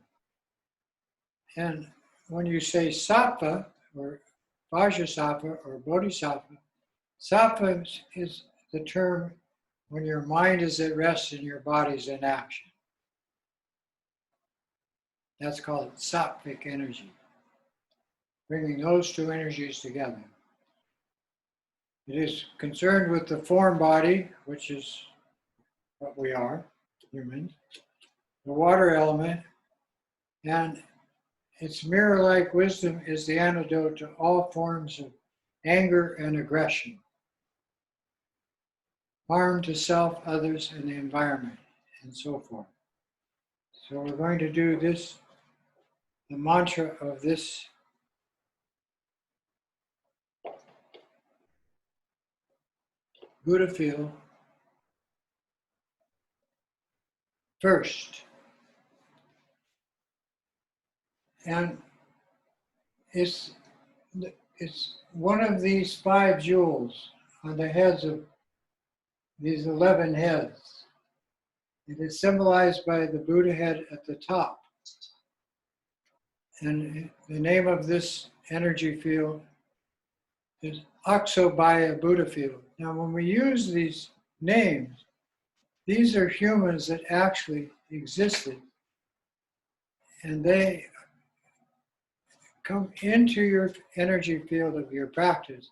And when you say sattva, or Vajrasattva, or Bodhisattva, sattva is the term when your mind is at rest and your body's in action. That's called sattvic energy, bringing those 2 energies together. It is concerned with the form body, which is what we are, humans, the water element, and its mirror-like wisdom is the antidote to all forms of anger and aggression, harm to self, others, and the environment, and so forth. So we're going to do this, the mantra of this Buddha field first. And it's one of these 5 jewels on the heads of these 11 heads. It is symbolized by the Buddha head at the top. And the name of this energy field is Aksobhaya Buddha field. Now, when we use these names, these are humans that actually existed, and they come into your energy field of your practice,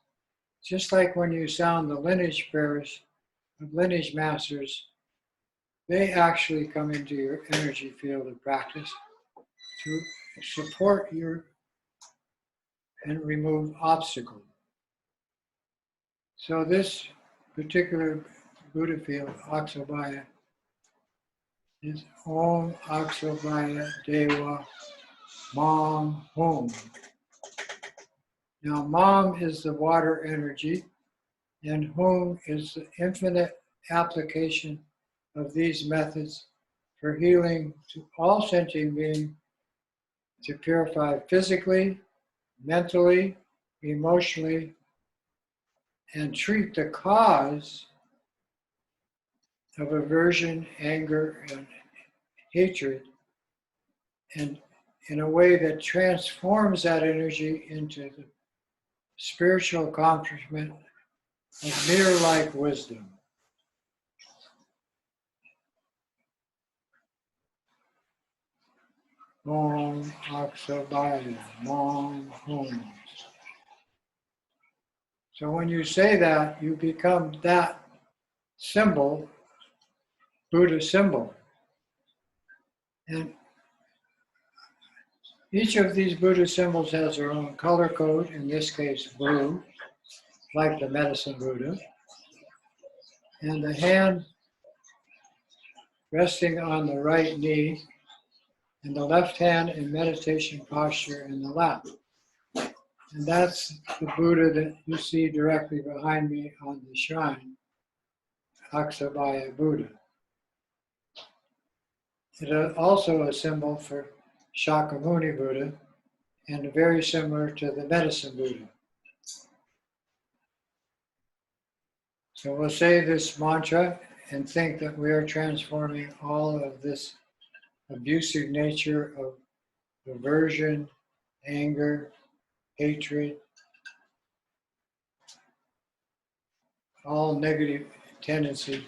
just like when you sound the lineage prayers of lineage masters, they actually come into your energy field of practice to support your and remove obstacles. So this particular Buddha field, Aksobhaya, is Om Aksobhaya Deva Mam Hum. Now, Mam is the water energy, and Hum is the infinite application of these methods for healing to all sentient beings, to purify physically, mentally, emotionally, and treat the cause of aversion, anger, and hatred, and in a way that transforms that energy into the spiritual accomplishment of mirror-like wisdom. Om Akshabaya, Om Hum. So when you say that, you become that symbol, Buddha symbol. And each of these Buddha symbols has their own color code, in this case blue, like the medicine Buddha. And the hand resting on the right knee, and the left hand in meditation posture in the lap. And that's the Buddha that you see directly behind me on the shrine, Akshabaya Buddha. It is also a symbol for Shakyamuni Buddha, and very similar to the medicine Buddha. So we'll say this mantra and think that we are transforming all of this abusive nature of aversion, anger, hatred, all negative tendencies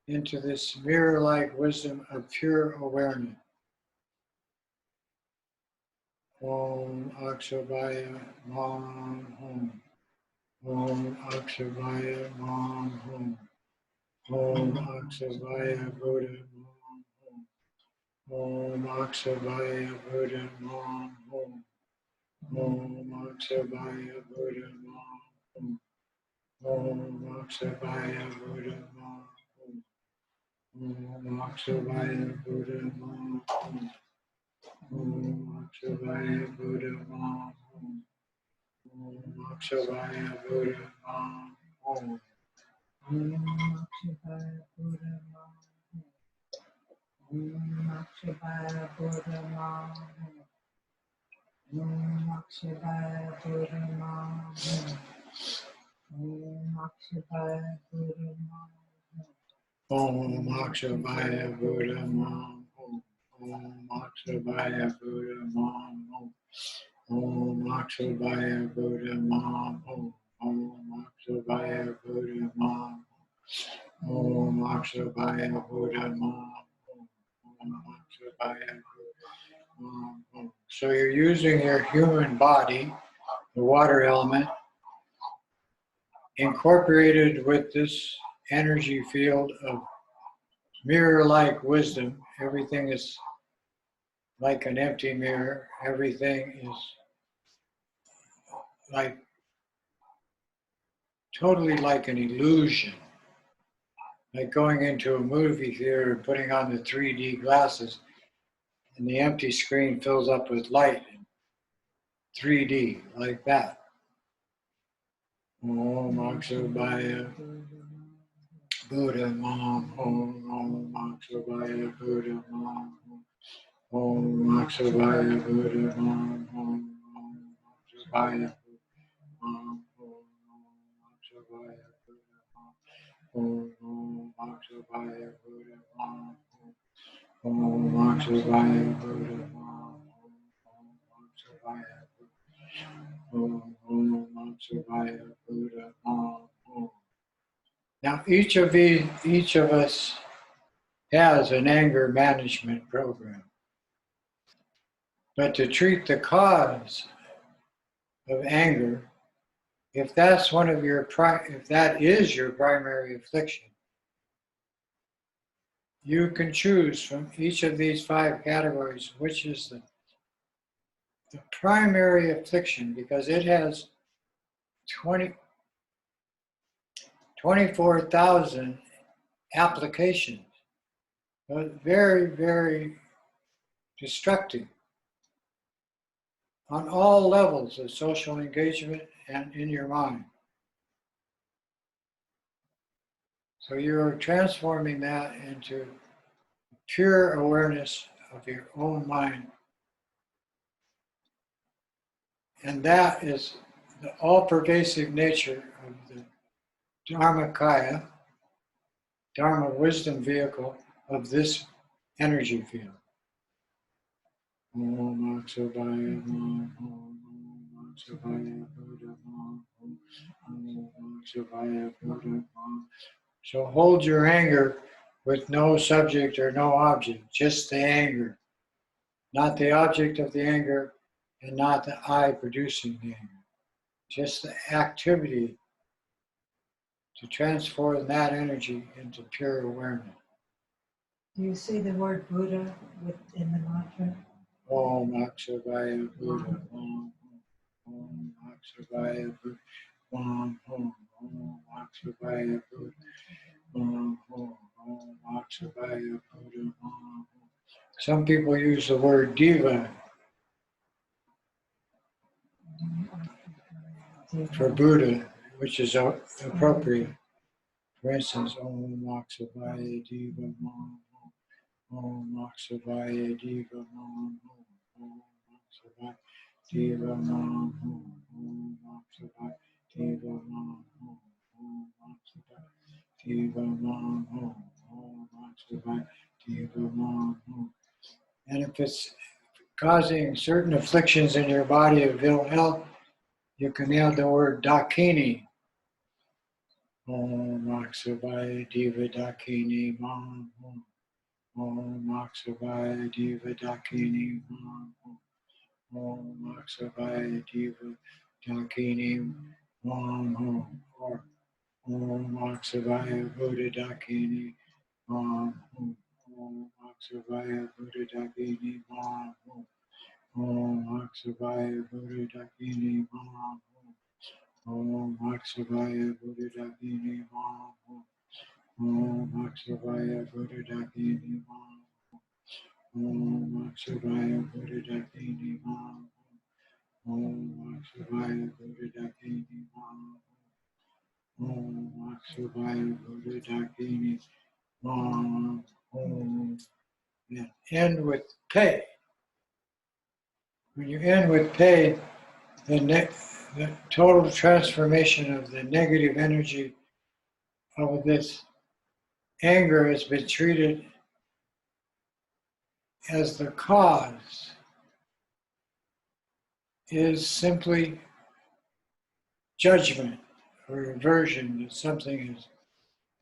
into this mirror-like wisdom of pure awareness. Om Akshabaya Mam Hum. Om Akshabaya Mam Hum. Om Akshabaya Buddha Mam Hum. Om Akshabaya Buddha Mam Hum. Om Akshabaya Buddha Mam Hum. Om Akshabaya Buddha Mam Hum. Om Akshabaya Buddha Mam Hum. Om Akshabaya Buddha Mam Hum. Om Akshabaya Buddha Mam Hum. Om Akshibaya Buddha Maha. Om Akshibaya Buddha Maha. Om Akshibaya Buddha Maha. Om Akshibaya Buddha Maha. Om Akshabaya Buddha Mam Hum. Om Akshabaya Buddha Mam Hum. Om Akshabaya Buddha Mam Hum. Om Akshabaya Buddha Mam Hum. Om Akshabaya Buddha Mam Hum. Om Akshabaya Buddha Mam Hum. So you're using your human body, the water element, incorporated with this energy field of mirror-like wisdom. Everything is like an empty mirror. Everything is like totally like an illusion. Like going into a movie theater and putting on the 3D glasses, and the empty screen fills up with light in 3D, like that. Om Akshabaya Buddha Mam Hum. Om Akshabaya Buddha Mam Hum. Om Akshabaya Buddha Mam Hum. Om Akshabaya Buddha Mam Hum. Om Akshabaya Buddha Mam Hum. Om Akshabaya Buddha Mam Hum. Om Akshabaya Buddha Mam Hum. Om Akshabaya Buddha. Om Akshabaya Buddha Mam Hum. Now, each of us has an anger management program. But to treat the cause of anger, if that is your primary affliction, you can choose from each of these 5 categories which is the primary affliction, because it has 24,000 applications. Very, very destructive on all levels of social engagement and in your mind. So you're transforming that into pure awareness of your own mind. And that is the all-pervasive nature of the Dharmakaya, Dharma wisdom vehicle of this energy field. Om Akshubhaya Namo, Om Akshubhaya Buddha Namo, Om Akshubhaya Buddha Namo. So hold your anger with no subject or no object, just the anger, not the object of the anger and not the I producing the anger, just the activity to transform that energy into pure awareness. Do you say the word Buddha in the mantra? Om Akshubhaya Buddha Om, Om Akshubhaya Buddha Om, Om Akshubhaya Buddha Om, Om Akshubhaya Buddha Om. Some people use the word diva for Buddha, which is appropriate. For instance, Om Akshubhaya Diva Om, Om Akshubhaya Diva Om, Om Akshubhaya Diva Om, Om Akshubhaya Diva Om, Om Akshubhaya Diva Om, Om Akshubhaya Diva Om. And if it's causing certain afflictions in your body of ill health, you can add the word Dakini. Om Akshubhaya Diva Dakini Mam. Om Akshubhaya Diva Dakini Mam. Om Akshubhaya Diva Dakini Mam. Or Om Akshubhaya Buddha Dakini Mam. Om Akshubhaya Buddha Dakini Mam. Om Akshubhaya Buddha Dakini Mam. Om Akshubhaya Buddha Dakini Mam. Om Akshubhaya Buddha Dakini Mam. Om Akshubhaya Buddha Dakini Mam. Om Akshubhaya Buddha Dakini Mam. Om Akshubhaya Buddha Dakini Mam. Om. And end with pay. When you end with pay, the total transformation of the negative energy of this anger has been treated as the cause is simply judgment or aversion that something is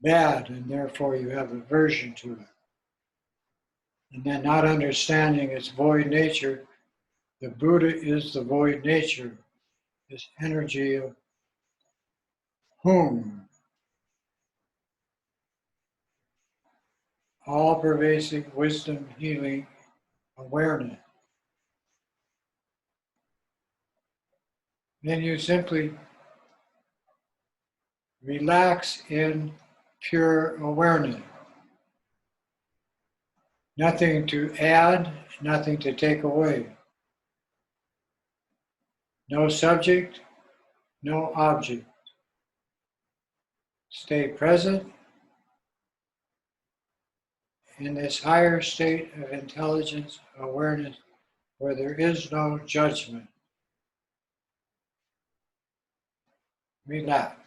bad and therefore you have aversion to it. And then not understanding its void nature, the Buddha is the void nature, this energy of whom, all pervasive wisdom, healing, awareness. Then you simply relax in pure awareness. Nothing to add, nothing to take away. No subject, no object. Stay present in this higher state of intelligence, awareness, where there is no judgment. Relax.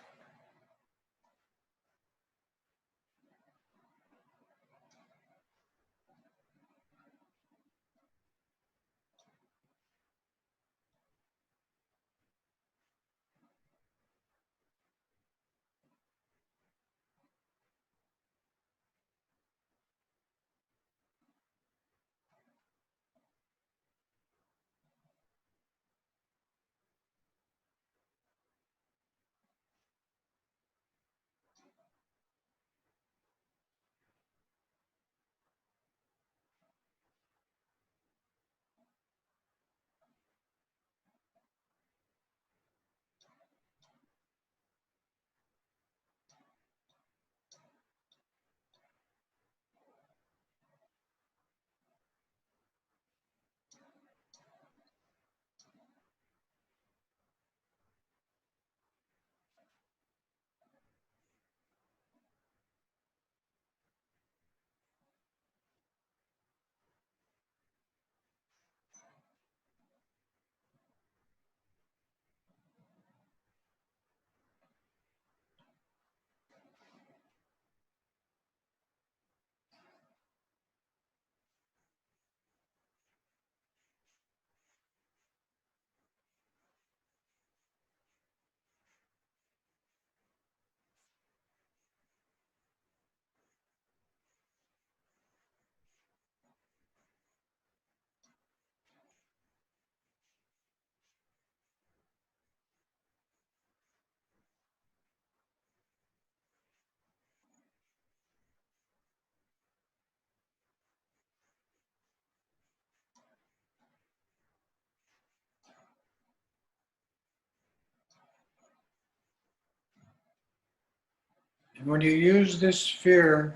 When you use this sphere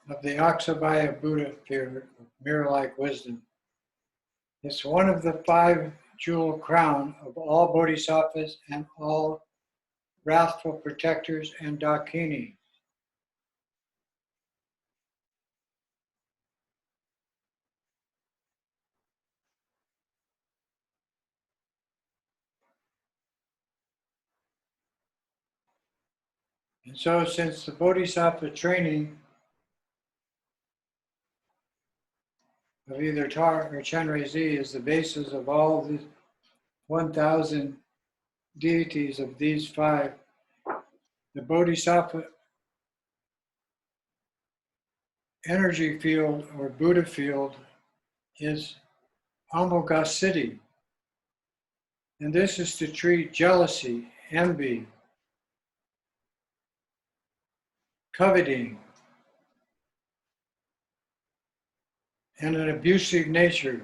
of the Aksabhaya Buddha sphere, mirror-like wisdom, it's one of the 5 jewel crown of all bodhisattvas and all wrathful protectors and dakini. And so since the Bodhisattva training of either Tar or Chenrezig is the basis of all the 1,000 deities of these 5, the Bodhisattva energy field or Buddha field is Amoghasiddhi. And this is to treat jealousy, envy, coveting, and an abusive nature.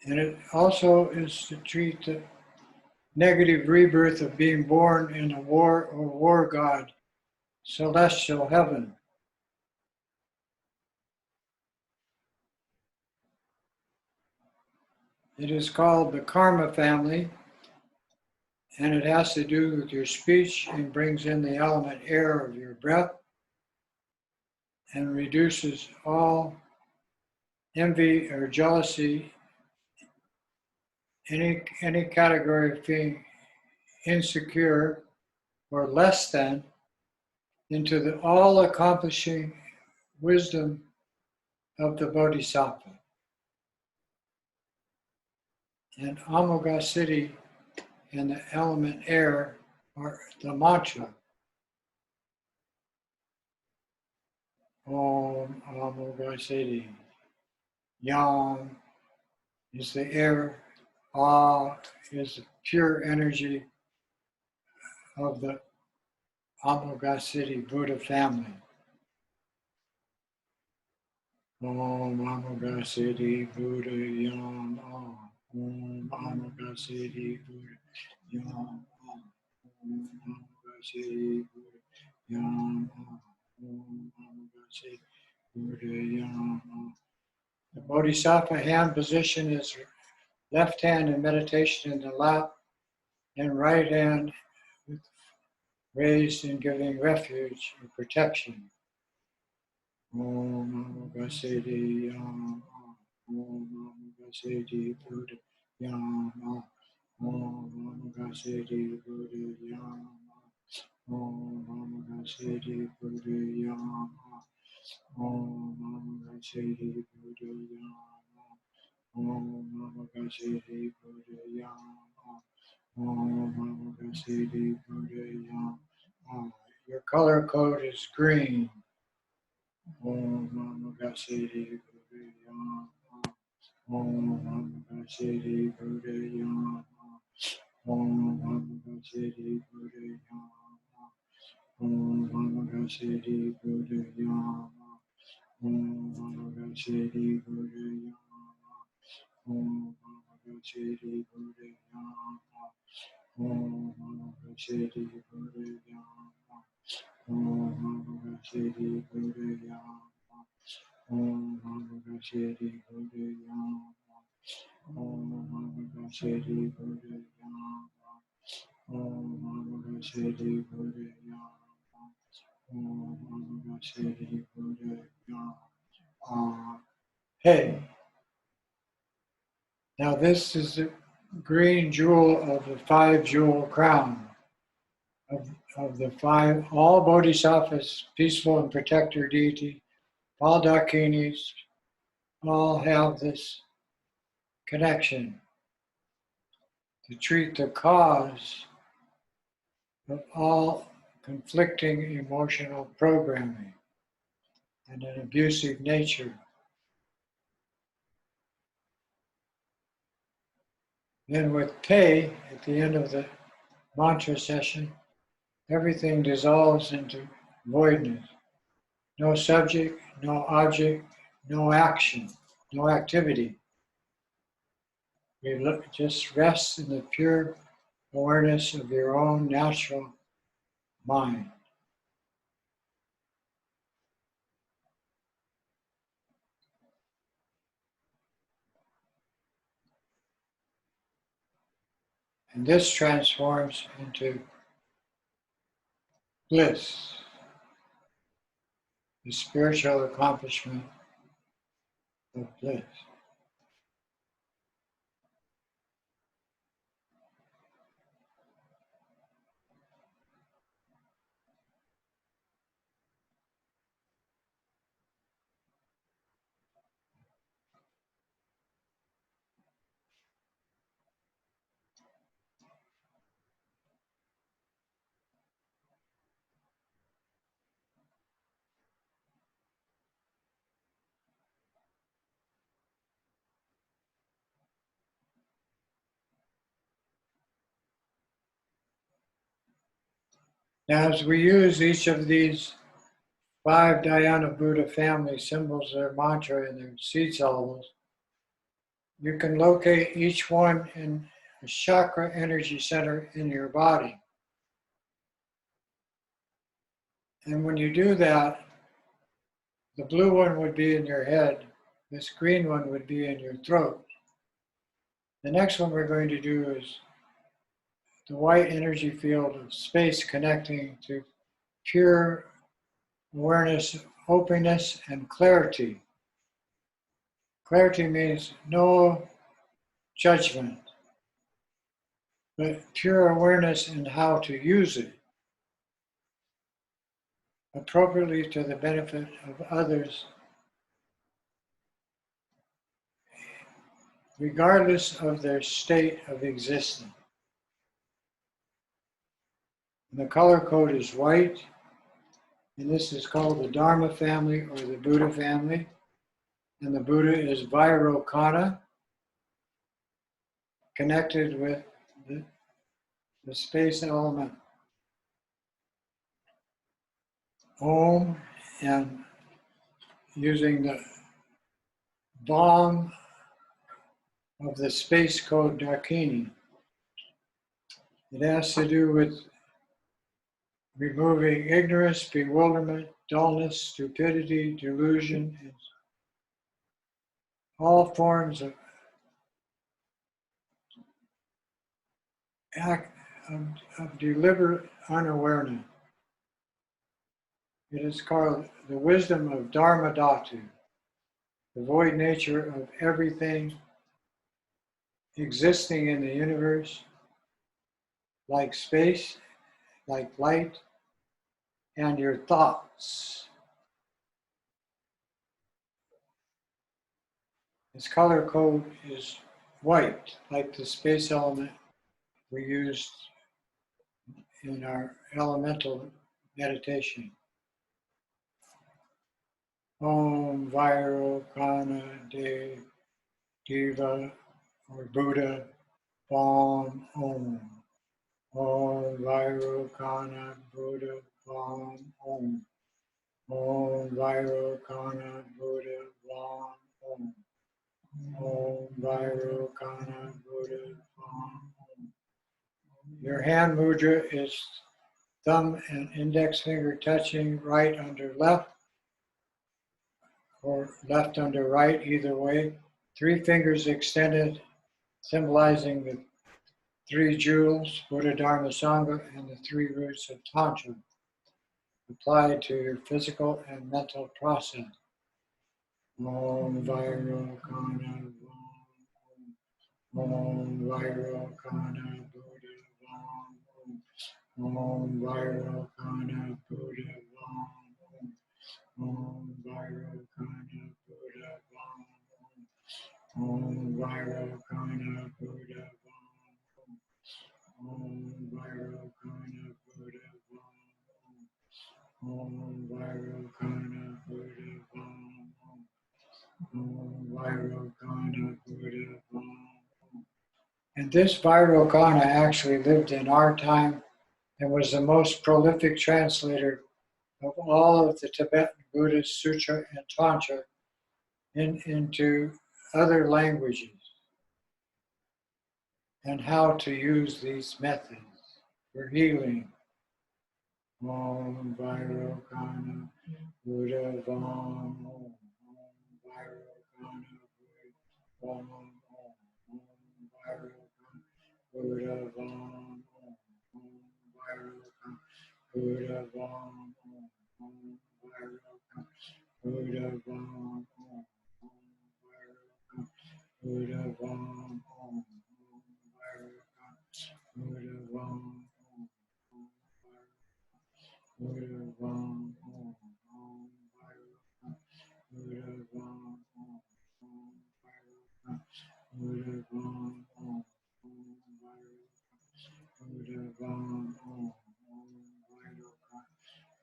And it also is to treat the negative rebirth of being born in a war or war god, celestial heaven. It is called the Karma Family, and it has to do with your speech and brings in the element air of your breath and reduces all envy or jealousy, any category of being insecure or less than, into the all-accomplishing wisdom of the Bodhisattva. And Amoghasiddhi and the element air are the mantra. Om Amoghasiddhi. Yam is the air. Ah is the pure energy of the Amoghasiddhi Buddha family. Om Amoghasiddhi Buddha Yam Ah. Om Amoghasiddhi Buddha Yam Ah. Om Amoghasiddhi Buddha Yam Ah. Om Amoghasiddhi Buddha Yam Ah. The Bodhisattva hand position is left hand in meditation in the lap and right hand raised in giving refuge and protection. Om Amoghasiddhi Yam Ah. Om Amoghasiddhi Buddha Yam Ah. Om Amoghasiddhi Buddha Yam Ah. Om Amoghasiddhi Buddha Yam Ah. Om Amoghasiddhi Buddha Yam Ah. Om Amoghasiddhi Buddha Yam Ah. Om Amoghasiddhi Buddha Yam Ah. Your color code is green. Om Amoghasiddhi Buddha Yam Ah. Om Amoghasiddhi Buddha Yam Ah. Om Amoghasiddhi Buddha Yam Ah. Om Amoghasiddhi Buddha Yam Ah. Om Amoghasiddhi Buddha Yam Ah. Om Amoghasiddhi Buddha Yam Ah. Om Amoghasiddhi Buddha Yam Ah. Om Amoghasiddhi Buddha Yam Ah. Om Amoghasiddhi Buddha Yam Ah. Om Amoghasiddhi Buddha Yam Ah. Om Amoghasiddhi Buddha Yam Ah. Om Amoghasiddhi Buddha Yam Ah. Hey, now this is the green jewel of the 5 jewel crown of the 5, all bodhisattvas, peaceful and protector deity, all dakinis, all have this connection to treat the cause of all conflicting emotional programming and an abusive nature. Then with pay, at the end of the mantra session, everything dissolves into voidness. No subject, no object, no action, no activity. We just rest in the pure awareness of your own natural mind. And this transforms into bliss, the spiritual accomplishment of bliss. Now, as we use each of these 5 Dhyana Buddha family symbols, their mantra, and their seed syllables, you can locate each one in a chakra energy center in your body. And when you do that, the blue one would be in your head, this green one would be in your throat. The next one we're going to do is the white energy field of space connecting to pure awareness, openness, and clarity. Clarity means no judgment, but pure awareness in how to use it appropriately to the benefit of others, regardless of their state of existence. And the color code is white, and this is called the Dharma Family or the Buddha family. And the Buddha is Vairocana, connected with the space element Om, and using the bomb of the space code Dakini. It has to do with removing ignorance, bewilderment, dullness, stupidity, delusion, and all forms of deliberate unawareness. It is called the wisdom of Dharma Dhatu, the void nature of everything existing in the universe, like space, like light, and your thoughts. Its color code is white, like the space element we used in our elemental meditation. Om Vairo Kana De Diva or Buddha Vam Om. Om Vairo Kana Buddha Vam Om. Om Vairo Kana Buddha Vam Om. Om Vairo Kana Buddha Vam Om. Your hand mudra is thumb and index finger touching right under left or left under right, either way. 3 fingers extended, symbolizing the 3 jewels, Buddha, Dharma, Sangha, and the 3 roots of Tantra, applied to your physical and mental process. Om Vairo Kana Om Vairo Kana Buddha Vam Om. Om Vairo Kana Buddha Vam Om. Om Vairo Kana Buddha Vam Om. Om Vairo Kana Buddha Vam Om. Om Vairo Kana Buddha Vam Om. Om Vairo Kana Buddha Vam Om. Om Vairo Kana Buddha Vam Om. And this Vairocana actually lived in our time and was the most prolific translator of all of the Tibetan Buddhist Sutra and Tantra into other languages, and how to use these methods for healing Om Vairocana Buddha Vam Om Vairocana Om Vairocana Buddha Vam Om Vairocana Buddha Vam Om Vairocana Buddha Vam Om Buddha Vam Buddha Vam Buddha Vam Buddha Vam Buddha Vam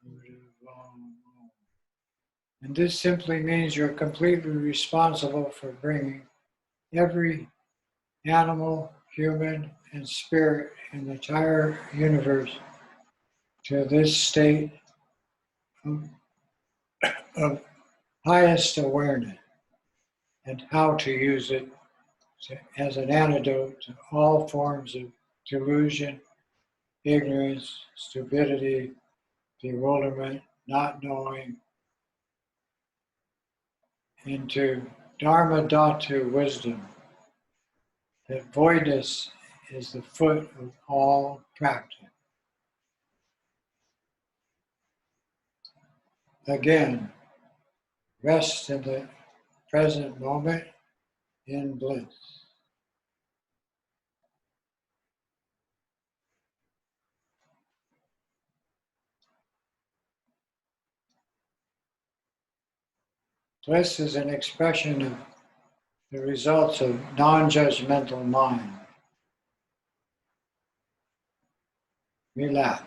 Buddha Vam And this simply means you're completely responsible for bringing every animal, human, and spirit in the entire universe to this state of highest awareness and how to use it as an antidote to all forms of delusion, ignorance, stupidity, bewilderment, not knowing, into Dharma Dhatu wisdom, that voidness is the foot of all practice. Again, rest in the present moment in bliss. Bliss is an expression of the results of non-judgmental mind. Relax.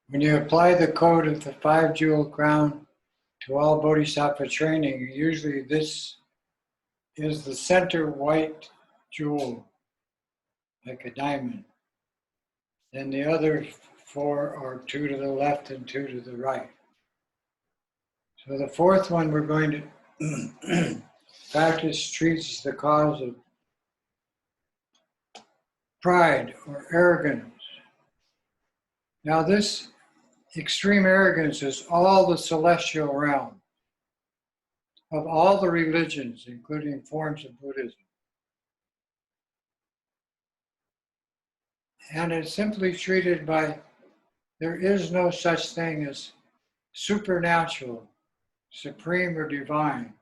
When you apply the code of the 5-jewel crown to all Bodhisattva training, usually this is the center white jewel, like a diamond. And the other 4 are 2 to the left and 2 to the right. So the 4th one we're going to practice treats the cause of pride or arrogance. Now this extreme arrogance is all the celestial realm of all the religions, including forms of Buddhism. And it's simply treated by, there is no such thing as supernatural, supreme, or divine.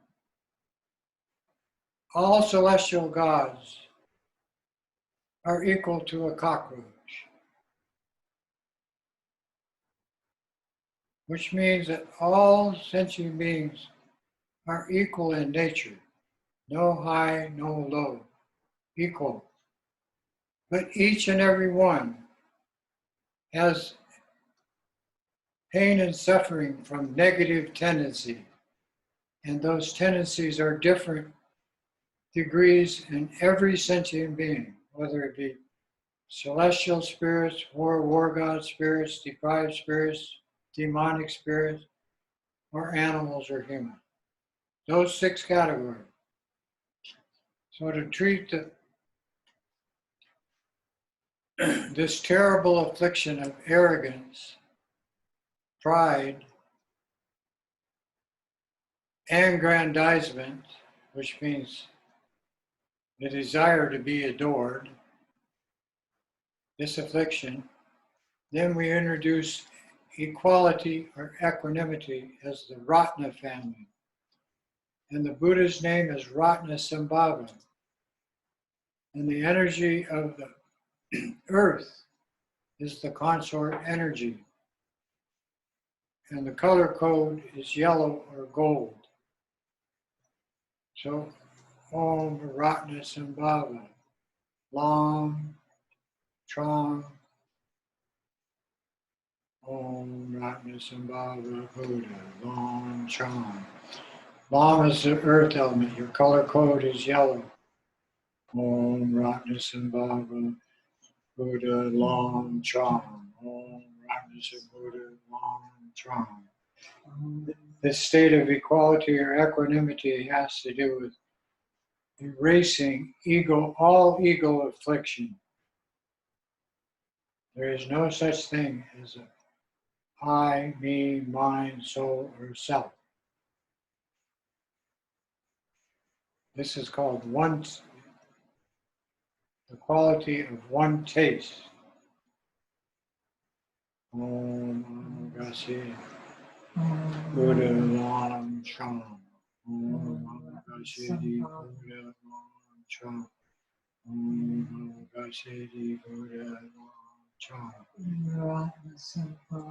All celestial gods are equal to a cockroach, which means that all sentient beings are equal in nature. No high, no low, equal. But each and every one has pain and suffering from negative tendency. And those tendencies are different degrees in every sentient being, whether it be celestial spirits, war god spirits, deprived spirits, demonic spirits, or animals or humans. Those 6 categories. So to treat this terrible affliction of arrogance, pride, aggrandizement, which means the desire to be adored, this affliction, then we introduce equality or equanimity as the Ratna family. And the Buddha's name is Ratnasambhava. And the energy of the earth is the consort energy. And the color code is yellow or gold. So, Om Ratnasambhava, long, strong, Om Ratnasambhava Buddha, long, strong. Long is the earth element, your color code is yellow. Om Ratnasambhava Buddha, long, strong. Om Ratnasambhava Buddha, long, strong. This state of equality or equanimity has to do with erasing ego, all ego affliction. There is no such thing as a I, me, mine, soul, or self. This is called one, the quality of one taste. Om Gasi Buddha Lam Cham. Om Gasi Buddha Lam Cham. Om Gasi Buddha Lam Cham.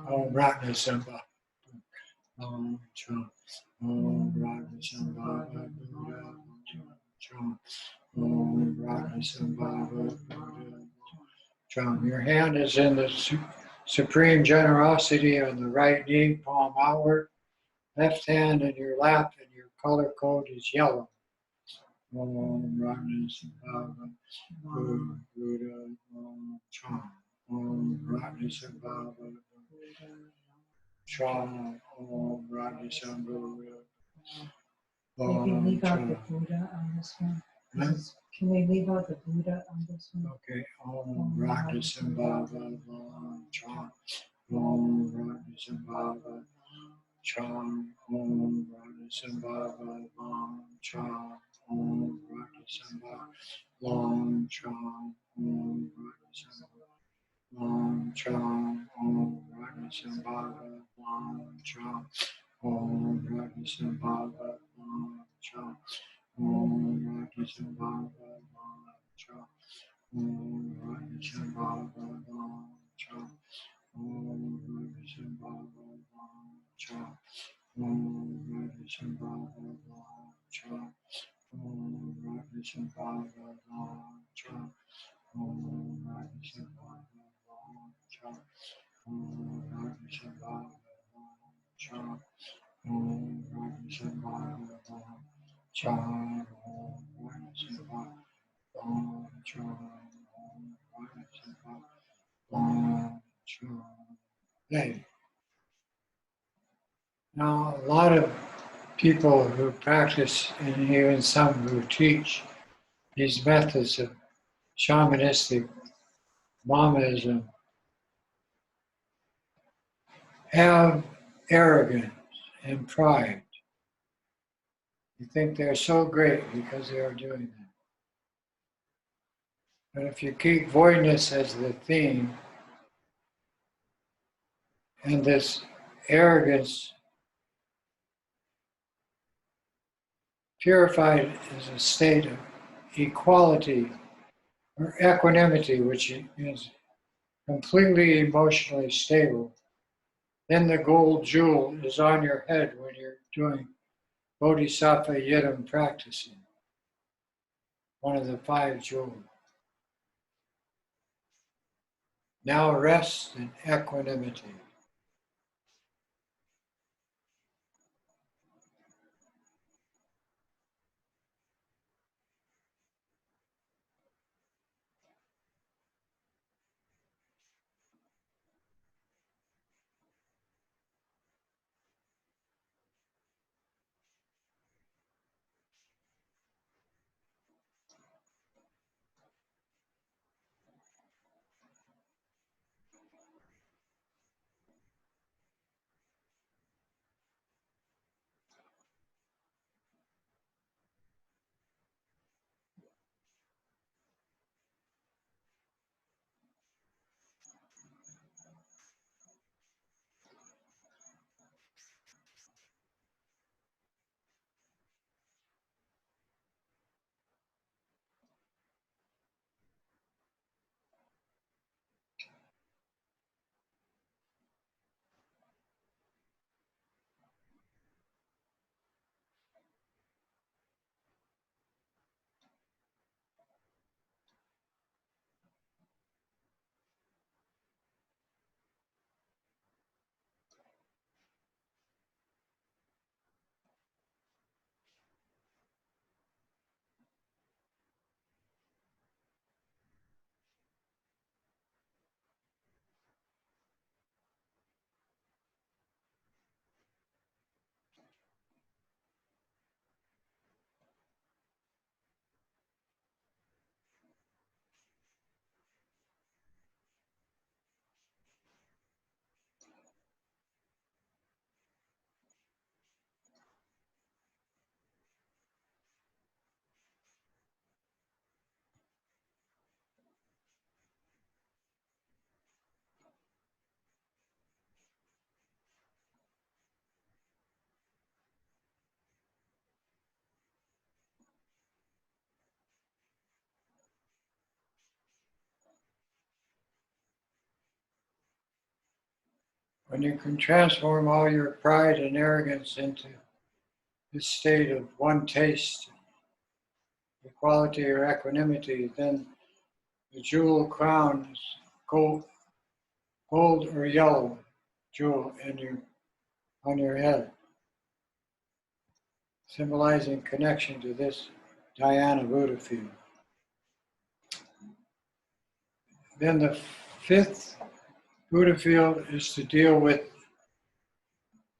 Om Ratnasambhava. Om Cham. Om Ratnasambhava Buddha Cham. Om Ratnasambhava Buddha Cham. Your hand is in the supreme generosity on the right knee, palm outward. Left hand in your lap, and your color code is yellow. Om Ratnasambhava Buddha Cham. Om Ratnasambhava Cham. Om Ratnasambhava. Maybe leave out the Buddha on this one. Can we leave out the Buddha on this one? Okay. Om Ratnasambhava Cham. Om Ratnasambhava Cham. Om Ratnasambhava Cham. Om Ratnasambhava Cham. Om Ratnasambhava Cham. Om Ratnasambhava Cham. Om Ratnasambhava Cham. Om Ratnasambhava Cham. Om Ratnasambhava Cham. Om Ratnasambhava Cham. Om Ratnasambhava Cham. Om Ratnasambhava Cham. Om Ratnasambhava Cham. Om Ratnasambhava Cham. Om Ratnasambhava Chan, Om Shiva, Om Chan, Om Shiva, Om Chan. Hey. Now, a lot of people who practice, and even some who teach these methods of shamanistic Monism, have arrogance and pride. You think they're so great because they are doing that. But if you keep voidness as the theme, and this arrogance purified as a state of equality or equanimity, which is completely emotionally stable, then the gold jewel is on your head when you're doing Bodhisattva Yidam practicing, one of the 5 jewels. Now rest in equanimity. When you can transform all your pride and arrogance into this state of one taste, equality or equanimity, then the jewel crown is gold or yellow jewel on your head, symbolizing connection to this Dhyana Buddha field. Then the 5th Buddha field is to deal with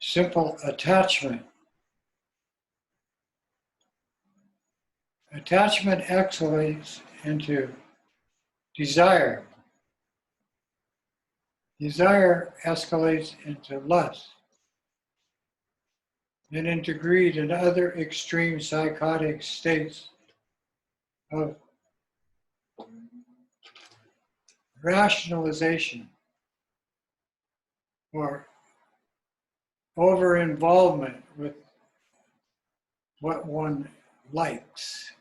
simple attachment. Attachment escalates into desire. Desire escalates into lust, then into greed and other extreme psychotic states of rationalization or over-involvement with what one likes.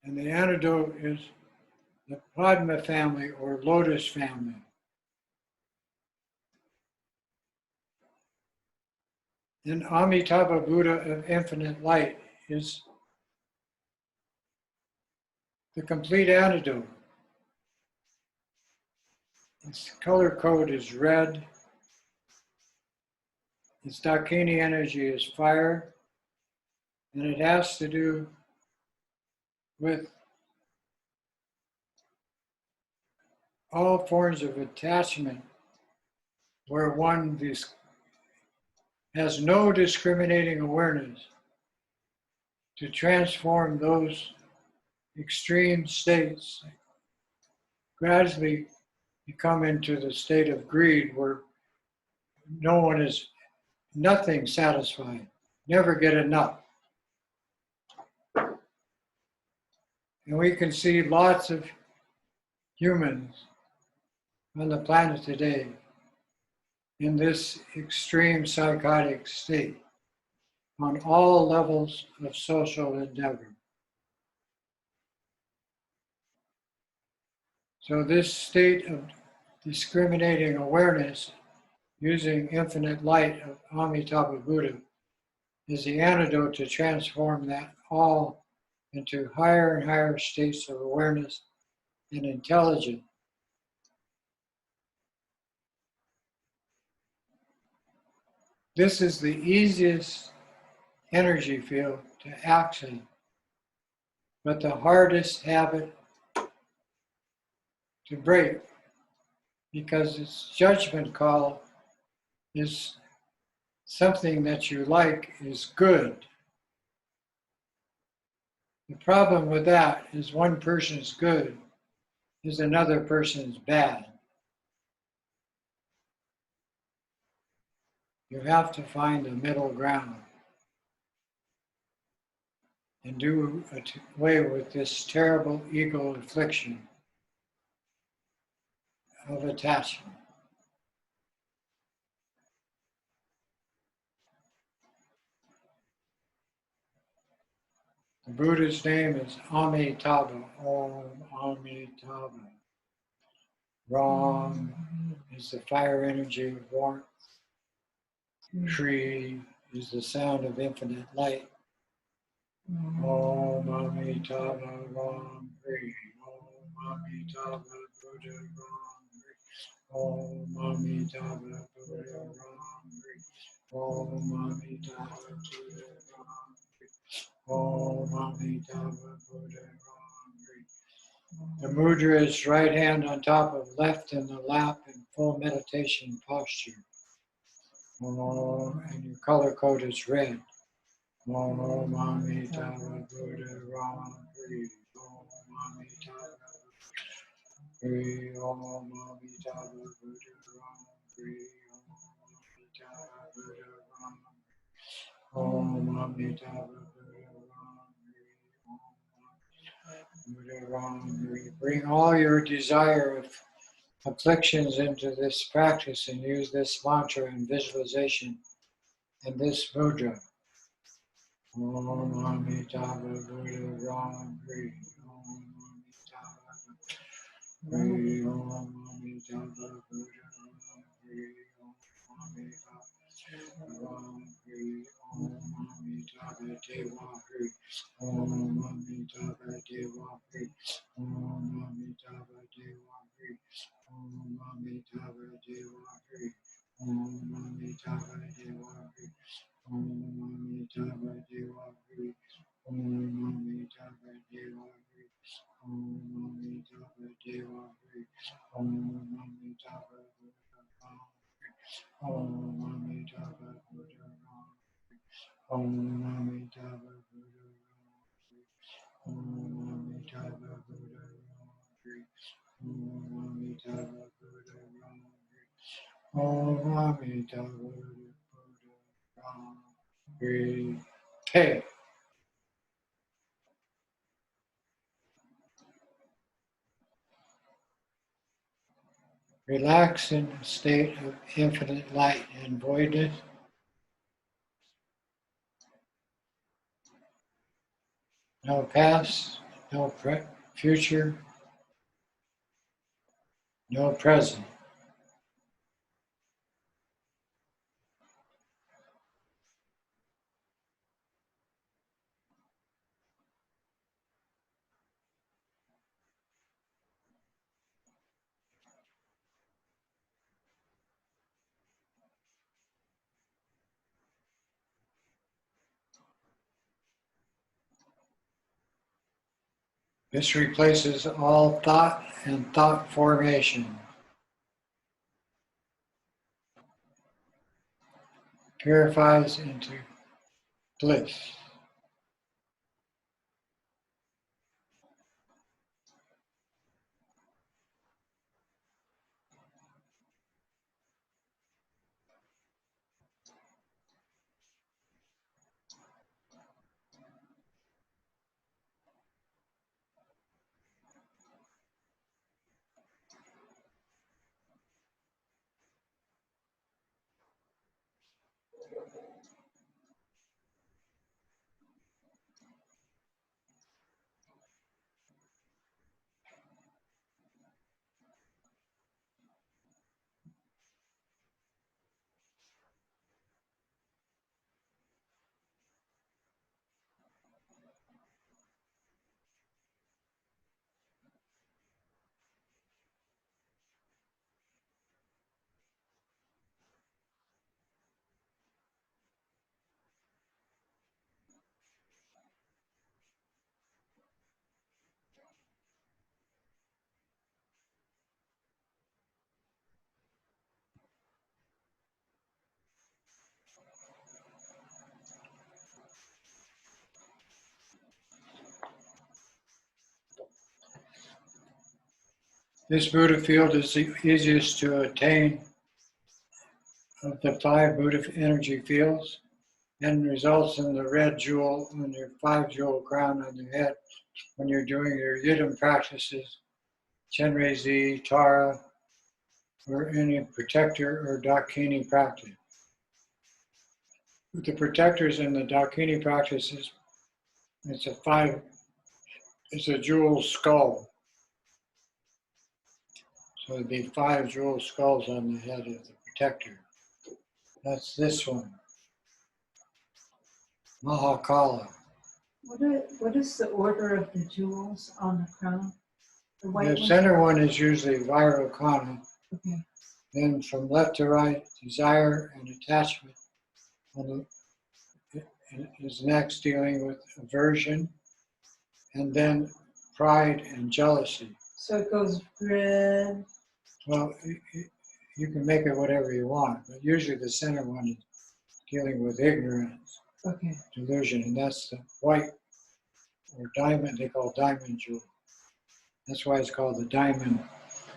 And the antidote is the Padma family or lotus family. Then Amitabha Buddha of infinite light is the complete antidote. Its color code is red. Its Dakini energy is fire, and it has to do with all forms of attachment where one has no discriminating awareness to transform those extreme states, gradually become into the state of greed where nothing satisfied, never get enough. And we can see lots of humans on the planet today in this extreme psychotic state on all levels of social endeavor. So this state of discriminating awareness using infinite light of Amitabha Buddha is the antidote to transform that all into higher and higher states of awareness and intelligence. This is the easiest energy field to access, but the hardest habit to break because its judgment call is something that you like is good. The problem with that is one person's good is another person's bad. You have to find a middle ground and do away with this terrible ego affliction of attachment. The Buddha's name is Amitabha, Om Amitabha. Ram is the fire energy of warmth. Shri is the sound of infinite light. Om Amitabha Ram Shri. Om Amitabha Buddha Ram Shri. Om Amitabha Buddha Ram Shri. Om Amitabha Buddha Ram Shri. Om Amitabha Buddha Ram Shri. The mudra is right hand on top of left in the lap in full meditation posture. And your color code is red. Om Amitabha Buddha Ram Shri. Om Amitabha Shri. Om Amitabha Buddha Ram Shri. Om Amitabha Buddha Ram Shri. Buddha Ram Shri. Bring all your desire of afflictions into this practice and use this mantra and visualization and this mudra. Om Amitabha Buddha Ram Shri. Om Amitabha Shri. Om Amitabha Buddha Ram Shri. Om Amitabha Ram Shri. Om Amitabha Deva Shri. Om Amitabha Deva Shri. Om Amitabha Deva Shri. Om Amitabha Deva Shri. Om Amitabha Deva Shri. Om Amitabha Deva Shri. Om Amitabha Deva Shri. Om Amitabha Deva Shri. Om Amitabha Buddha Ram Shri. Om Amitabha Buddha Ram Shri. Om Amitabha Buddha Ram Shri. Om Amitabha Buddha Ram Shri. Om Amitabha Buddha Ram Shri. Om Amitabha Buddha Ram Shri. Hey. Relax in a state of infinite light and voidness. No past, no future, no present. This replaces all thought and thought formation. Purifies into bliss. This Buddha field is the easiest to attain of the 5 Buddha energy fields and results in the red jewel on your 5-jewel crown on your head when you're doing your yidam practices, Chenrezi, Tara, or any protector or Dakini practice. With the protectors in the Dakini practices, it's a jewel skull. So it'd be 5 jewel skulls on the head of the protector. That's this one, Mahakala. What is the order of the jewels on the crown? The white The center one is usually Vairocana. Okay. Then from left to right, desire and attachment is next, dealing with aversion, and then pride and jealousy. So it goes red. Well, you can make it whatever you want, but usually the center one is dealing with ignorance, Okay. delusion, and that's the white or diamond, they call diamond jewel. That's why it's called the diamond.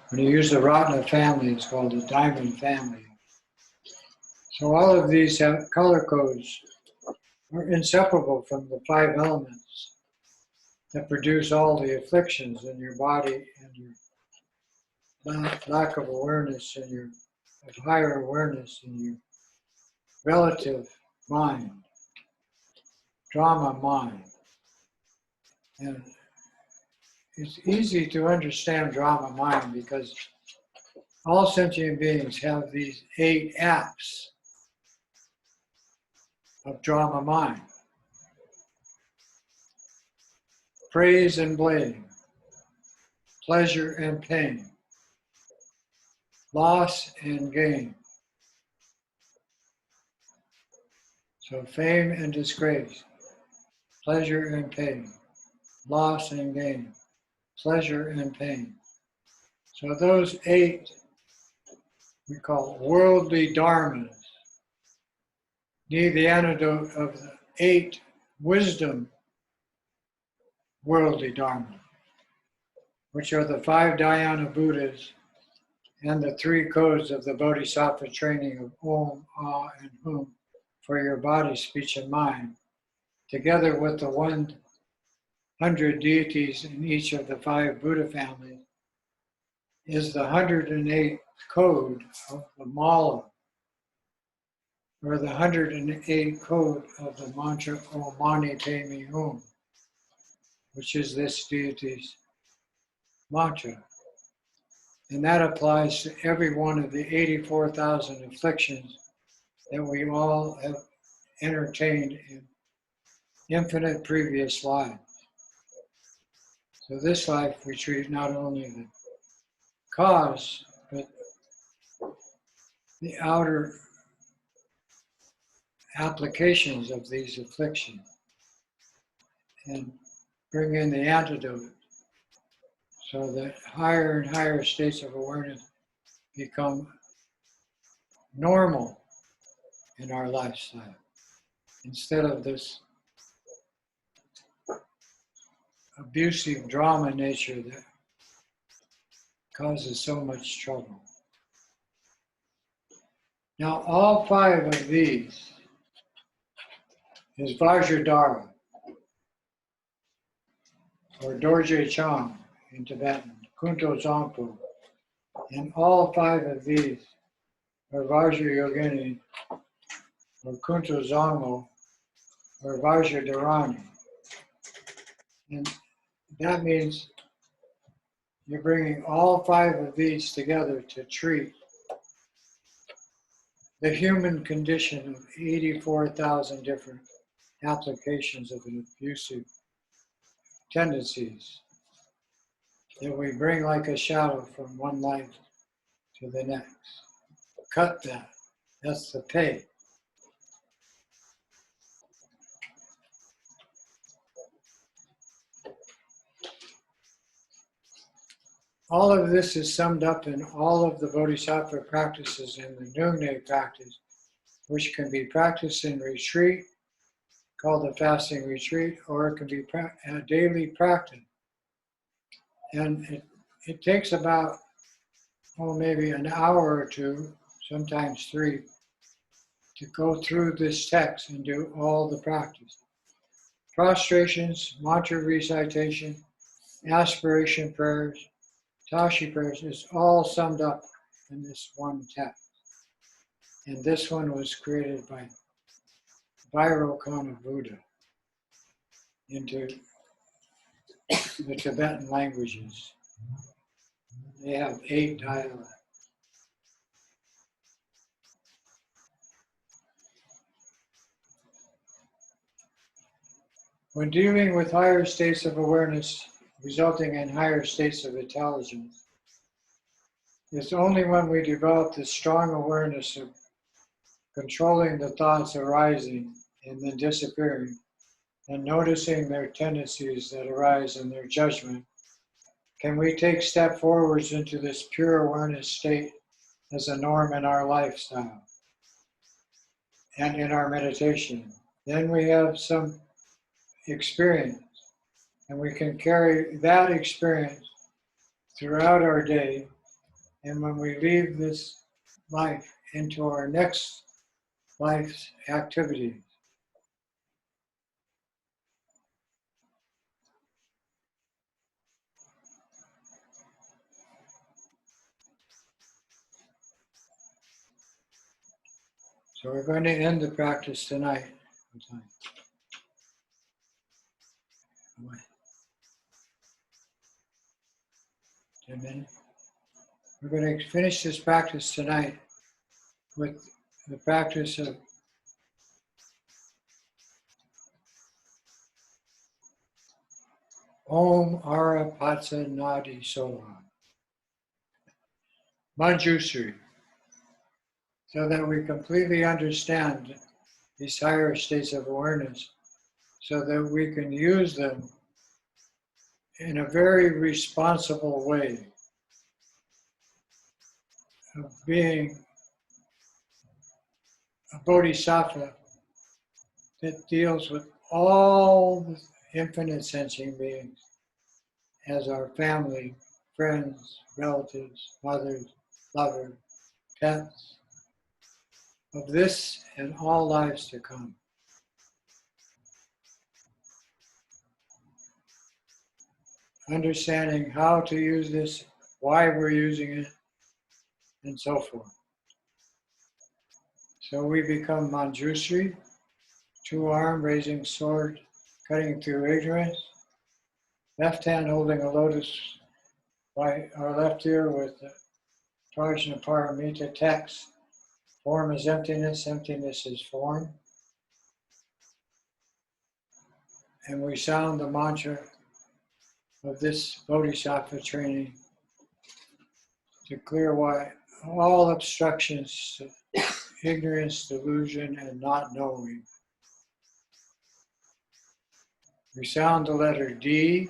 When you use the Ratna family, it's called the diamond family. So all of these have color codes are inseparable from the 5 elements that produce all the afflictions in your body and your lack of awareness and your higher awareness in your relative mind, drama mind. And it's easy to understand drama mind because all sentient beings have these 8 apps of drama mind. Praise and blame, pleasure and pain, loss and gain. So fame and disgrace, pleasure and pain, loss and gain, pleasure and pain. So those 8 we call worldly dharmas need the antidote of the 8 wisdom worldly dharma, which are the 5 Dhyana Buddhas and the 3 codes of the Bodhisattva training of Om, Ah, and Hum for your body, speech, and mind, together with the 100 deities in each of the 5 Buddha families, is the 108 code of the mala, or the 108 code of the mantra Om Mani Padme Hum, which is this deity's mantra. And that applies to every one of the 84,000 afflictions that we all have entertained in infinite previous lives. So this life we treat not only the cause, but the outer applications of these afflictions and bring in the antidote so that higher and higher states of awareness become normal in our lifestyle, instead of this abusive drama nature that causes so much trouble. Now, all 5 of these is Vajradhara, or Dorje Chang in Tibetan, Kunto Zangpo, and all 5 of these are Vajrayogini, or Kunto Zangmo, or Vajradharani. And that means you're bringing all 5 of these together to treat the human condition of 84,000 different applications of an abusive tendencies that we bring like a shadow from one life to the next. Cut that. That's the pay. All of this is summed up in all of the Bodhisattva practices in the Nyungne practice, which can be practiced in retreat, called the fasting retreat, or it can be a daily practice. And it takes about, maybe an hour or 2, sometimes 3, to go through this text and do all the practice. Prostrations, mantra recitation, aspiration prayers, Tashi prayers is all summed up in this one text. And this one was created by Vairocana Buddha into the Tibetan languages. They have 8 dialects. When dealing with higher states of awareness resulting in higher states of intelligence, it's only when we develop this strong awareness of controlling the thoughts arising and then disappearing, and noticing their tendencies that arise in their judgment, can we take step forwards into this pure awareness state as a norm in our lifestyle and in our meditation. Then we have some experience, and we can carry that experience throughout our day, and when we leave this life into our next life's activities. So we're going to end the practice tonight. 10 minutes. We're going to finish this practice tonight with the practice of Om Arapatsa Nadi Soha, Manjusri, so that we completely understand these higher states of awareness, so that we can use them in a very responsible way of being a bodhisattva that deals with all the infinite sentient beings as our family, friends, relatives, mothers, lovers, pets, of this and all lives to come. Understanding how to use this, why we're using it, and so forth. So we become Manjusri, 2-arm raising sword, cutting through ignorance, left hand holding a lotus by our left ear with the Prajna Paramita text. Form is emptiness, emptiness is form. And we sound the mantra of this Bodhisattva training to clear away all obstructions to ignorance, delusion, and not knowing. We sound the letter D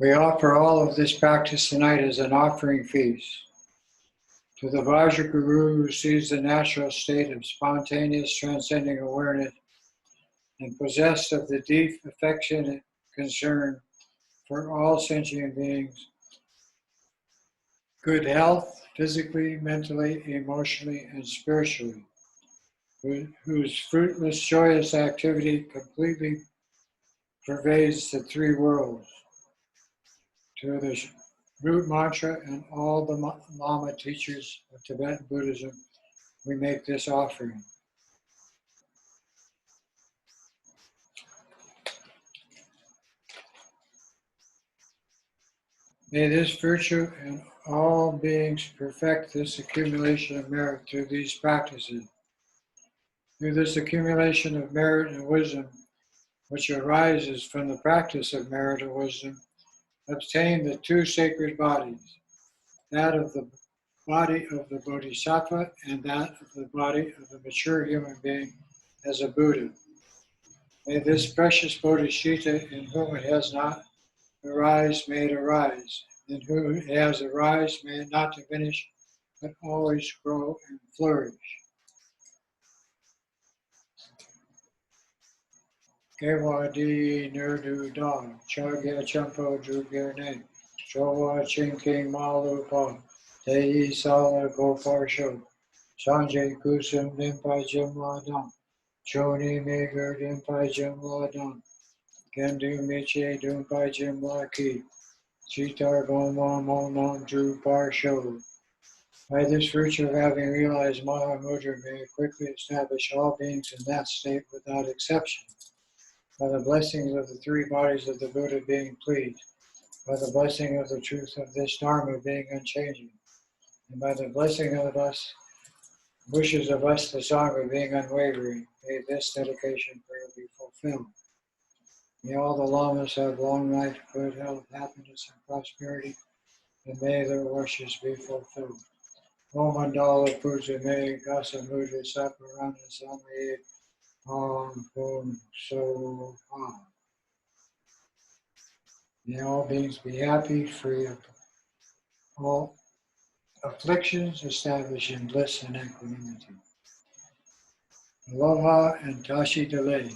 We offer all of this practice tonight as an offering feast to the Vajraguru who sees the natural state of spontaneous transcending awareness and possessed of the deep affectionate concern for all sentient beings, good health, physically, mentally, emotionally, and spiritually, whose fruitless, joyous activity completely pervades the three worlds. To the root mantra and all the Lama teachers of Tibetan Buddhism, we make this offering. May this virtue and all beings perfect this accumulation of merit through these practices. Through this accumulation of merit and wisdom, which arises from the practice of merit and wisdom, obtain the two sacred bodies, that of the body of the Bodhisattva and that of the body of the mature human being as a Buddha. May this precious Bodhisattva in whom it has not arise, may it arise. In whom it has arise, may it not diminish, but always grow and flourish. Gewa di nerdu da, chagya champo drugya ne, chowa chinking malu pa, tei sala gopar sho, sanjay kusum dimpai jimla dam, choni megar dimpai jimla dam, gendu miche dimpai jimla ki, chitar goma monam drupar sho. By this virtue of having realized Mahamudra, may it quickly establish all beings in that state without exception. By the blessings of the three bodies of the Buddha being pleased, by the blessing of the truth of this Dharma being unchanging, and by the blessing of us, wishes of us, the Sangha being unwavering, may this dedication prayer be fulfilled. May all the Lamas have long life, good health, happiness, and prosperity, and may their wishes be fulfilled. Om Mandala Puja Me Gasa Mudra Saparana Samaye Om Hum So Ha. May all beings be happy, free of all afflictions, established in bliss and equanimity. Aloha and Tashi Delay.